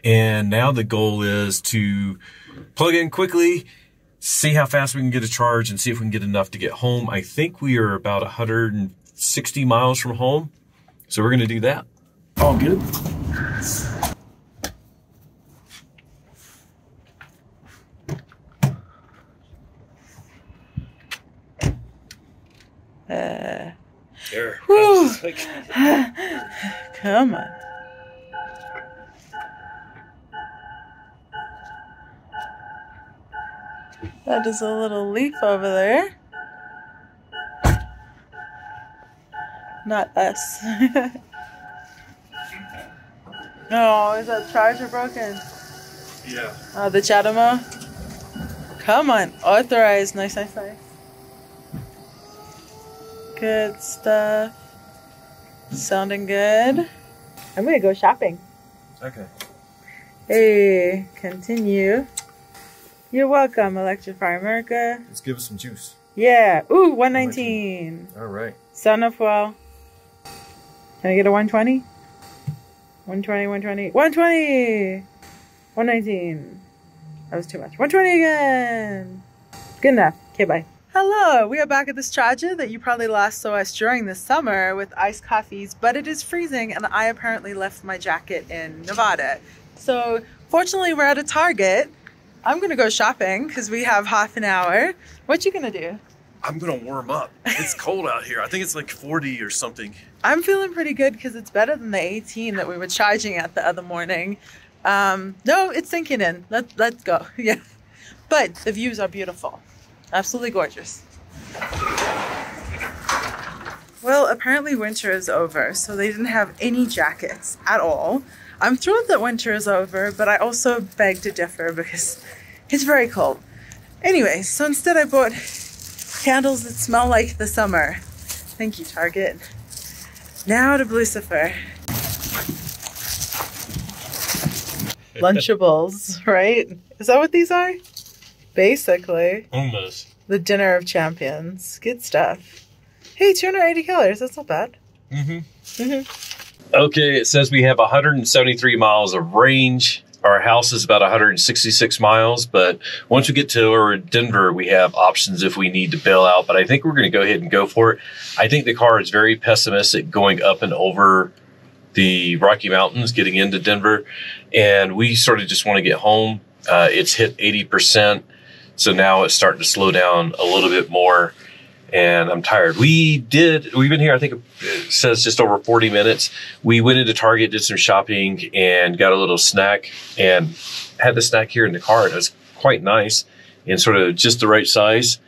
Speaker 1: And now the goal is to plug in quickly, see how fast we can get a charge, and see if we can get enough to get home. I think we are about 160 miles from home, so we're going to do that. All good. There.
Speaker 2: Come on. That is a little leaf over there. Not us. No, is that charger broken?
Speaker 1: Yeah.
Speaker 2: Oh, the Chatamo? Come on. Authorized. Nice, nice, nice. Good stuff. Sounding good. I'm gonna go shopping.
Speaker 1: Okay.
Speaker 2: Hey, continue. You're welcome, Electrify America.
Speaker 1: Let's give us some juice.
Speaker 2: Yeah. Ooh, 119.
Speaker 1: All right.
Speaker 2: Son of well. Can I get a 120? 120, 120. 120! 119. That was too much. 120 again! Good enough. Okay, bye. Hello, we are back at this charger that you probably last saw us during the summer with iced coffees, but it is freezing and I apparently left my jacket in Nevada. So fortunately we're at a Target. I'm gonna go shopping because we have half an hour. What you gonna do?
Speaker 1: I'm gonna warm up. It's cold out here. I think it's like 40 or something.
Speaker 2: I'm feeling pretty good because it's better than the 18 that we were charging at the other morning. No, it's sinking in. Let's go. Yeah. But the views are beautiful. Absolutely gorgeous. Well, apparently winter is over, so they didn't have any jackets at all. I'm thrilled that winter is over, but I also beg to differ because it's very cold. Anyway, so instead I bought candles that smell like the summer. Thank you, Target. Now to Lucifer. Lunchables, right? Is that what these are? Basically.
Speaker 1: Almost.
Speaker 2: The dinner of champions. Good stuff. Hey, 280 calories. That's not bad.
Speaker 1: Okay, it says we have 173 miles of range. Our house is about 166 miles, but once we get to Denver, we have options if we need to bail out. But I think we're going to go ahead and go for it. I think the car is very pessimistic going up and over the Rocky Mountains, getting into Denver. And we sort of just want to get home. It's hit 80%. So now it's starting to slow down a little bit more. And I'm tired. We've been here, I think it says just over 40 minutes. We went into Target, did some shopping, and got a little snack, and had the snack here in the car. And it was quite nice and sort of just the right size.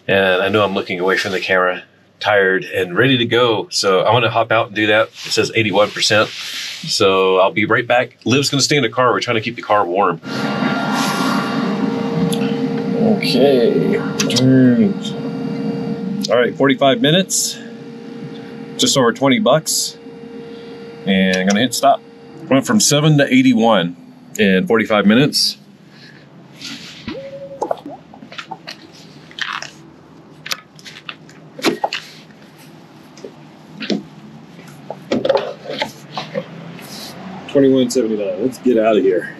Speaker 1: And I know I'm looking away from the camera tired, and ready to go. So I'm going to hop out and do that. It says 81%. So I'll be right back. Liv's going to stay in the car. We're trying to keep the car warm. Okay. All right, 45 minutes. Just over 20 bucks. And I'm going to hit stop. Went from 7 to 81 in 45 minutes. $21.79. Let's get out of here.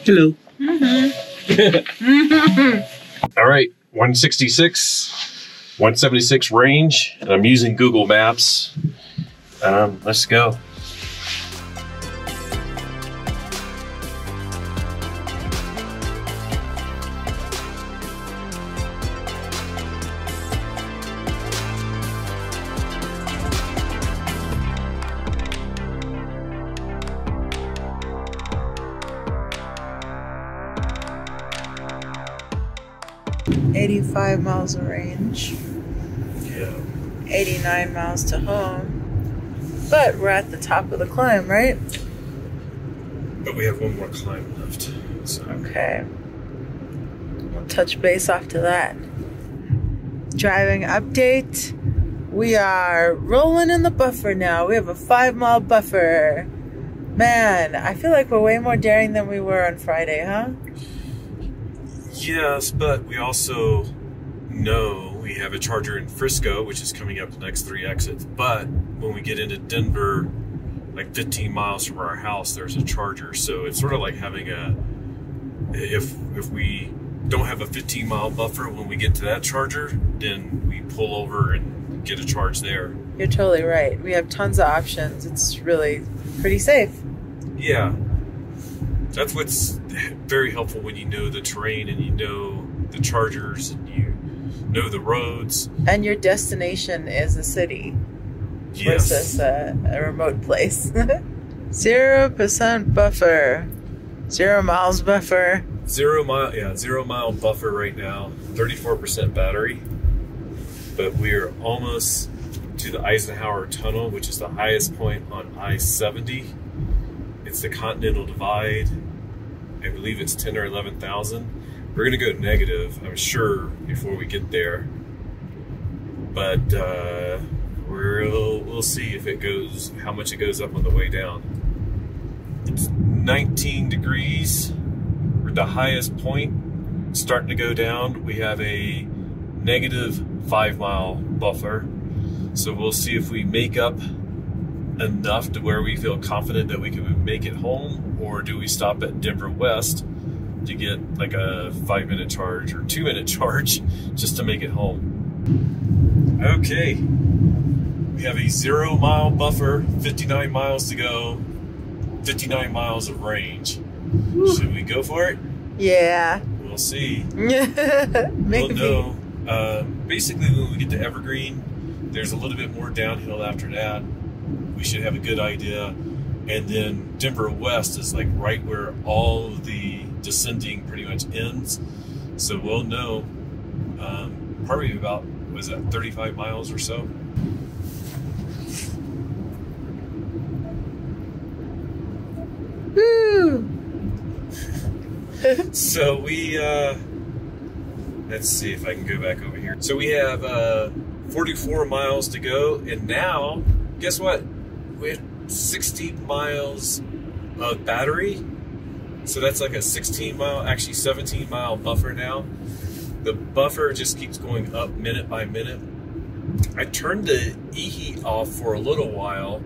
Speaker 1: Hello. All right, 176 range, and I'm using Google Maps. Let's go.
Speaker 2: $85 miles of range.
Speaker 1: Yeah.
Speaker 2: 89 miles to home. But we're at the top of the climb, right?
Speaker 1: But we have one more climb left. So.
Speaker 2: Okay. We'll touch base after that. Driving update. We are rolling in the buffer now. We have a 5-mile buffer. Man, I feel like we're way more daring than we were on Friday, huh?
Speaker 1: Yes, but we also know we have a charger in Frisco, which is coming up the next 3 exits. But when we get into Denver, like 15 miles from our house, there's a charger. So it's sort of like having if we don't have a 15-mile buffer when we get to that charger, then we pull over and get a charge there.
Speaker 2: You're totally right. We have tons of options. It's really pretty safe.
Speaker 1: Yeah. That's what's very helpful when you know the terrain and you know the chargers and you know the roads.
Speaker 2: And your destination is a city.
Speaker 1: Yes.
Speaker 2: Versus a remote place. 0% buffer. 0 miles buffer.
Speaker 1: 0 mile buffer right now. 34% battery. But we're almost to the Eisenhower Tunnel, which is the highest point on I-70. It's the Continental Divide. I believe it's 10 or 11,000. We're gonna go negative, I'm sure, before we get there. But we'll see if it goes, how much it goes up on the way down. It's 19 degrees. We're at the highest point. It's starting to go down. We have a negative 5-mile buffer. So we'll see if we make up enough to where we feel confident that we can make it home, or do we stop at Denver West to get like a 5-minute charge or 2-minute charge just to make it home. Okay, we have a 0 mile buffer, 59 miles to go, 59 miles of range. Should we go for it?
Speaker 2: Yeah.
Speaker 1: We'll see.
Speaker 2: Maybe.
Speaker 1: We'll know. Basically, when we get to Evergreen, there's a little bit more downhill after that. We should have a good idea. And then Denver West is like right where all of the descending pretty much ends. So we'll know probably about, what is that, 35 miles or so?
Speaker 2: Woo!
Speaker 1: So we, let's see if I can go back over here. So we have 44 miles to go, and now, guess what? We have 16 miles of battery. So that's like a 16 mile, actually 17 mile buffer now. The buffer just keeps going up minute by minute. I turned the e-heat off for a little while,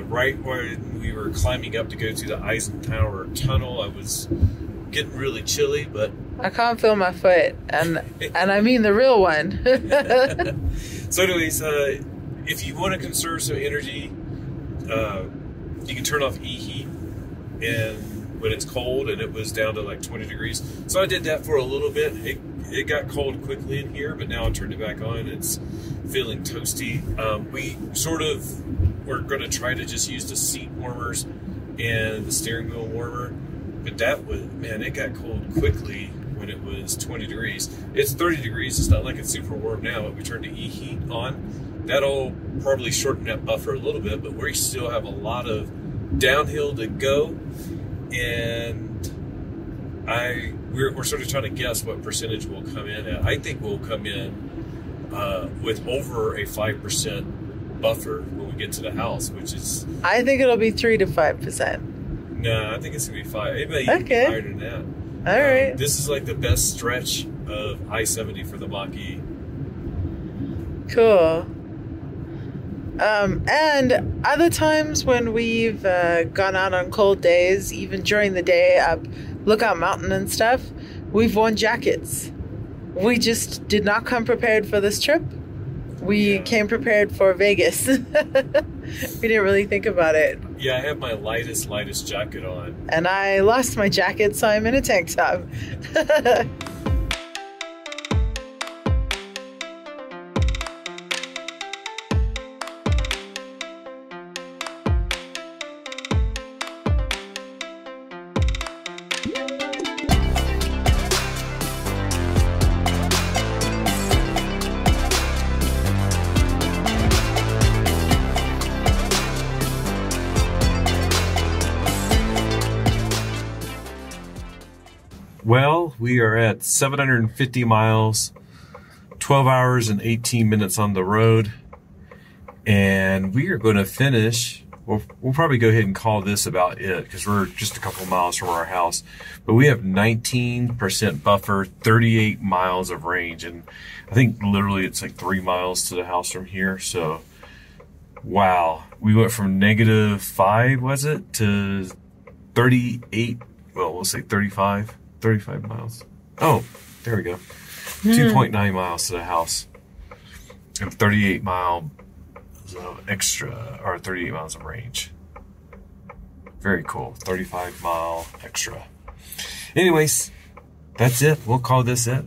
Speaker 1: right when we were climbing up to go to the Eisenhower Tunnel. I was getting really chilly, but
Speaker 2: I can't feel my foot, and I mean the real one.
Speaker 1: So anyways, if you want to conserve some energy, you can turn off e-heat and when it's cold, and it was down to like 20 degrees. So I did that for a little bit. It got cold quickly in here, but now I turned it back on. It's feeling toasty. We sort of were going to try to just use the seat warmers and the steering wheel warmer, but that was, man, it got cold quickly when it was 20 degrees. It's 30 degrees. It's not like it's super warm now, but we turned the E-heat on. That'll probably shorten that buffer a little bit, but we still have a lot of downhill to go. And we're sort of trying to guess what percentage we'll come in at. I think we'll come in with over a 5% buffer when we get to the house, which is...
Speaker 2: I think it'll be 3 to 5%.
Speaker 1: No, I think it's going to be 5. It may even be higher than that.
Speaker 2: All right.
Speaker 1: This is like the best stretch of I-70 for the Mach-E.
Speaker 2: Cool. And other times when we've gone out on cold days, even during the day up Lookout Mountain and stuff, we've worn jackets. We just did not come prepared for this trip. We came prepared for Vegas. We didn't really think about it.
Speaker 1: Yeah, I have my lightest jacket on.
Speaker 2: And I lost my jacket, so I'm in a tank top.
Speaker 1: Well, we are at 750 miles, 12 hours and 18 minutes on the road, and we are going to finish. We'll probably go ahead and call this about it because we're just a couple miles from our house, but we have 19% buffer, 38 miles of range, and I think literally it's like 3 miles to the house from here. So, wow, we went from -5, was it, to 38, well, we'll say 35 miles. Oh, there we go. 2.9 miles to the house. And 38 miles of extra, or 38 miles of range. Very cool. 35 mile extra. Anyways, that's it. We'll call this it.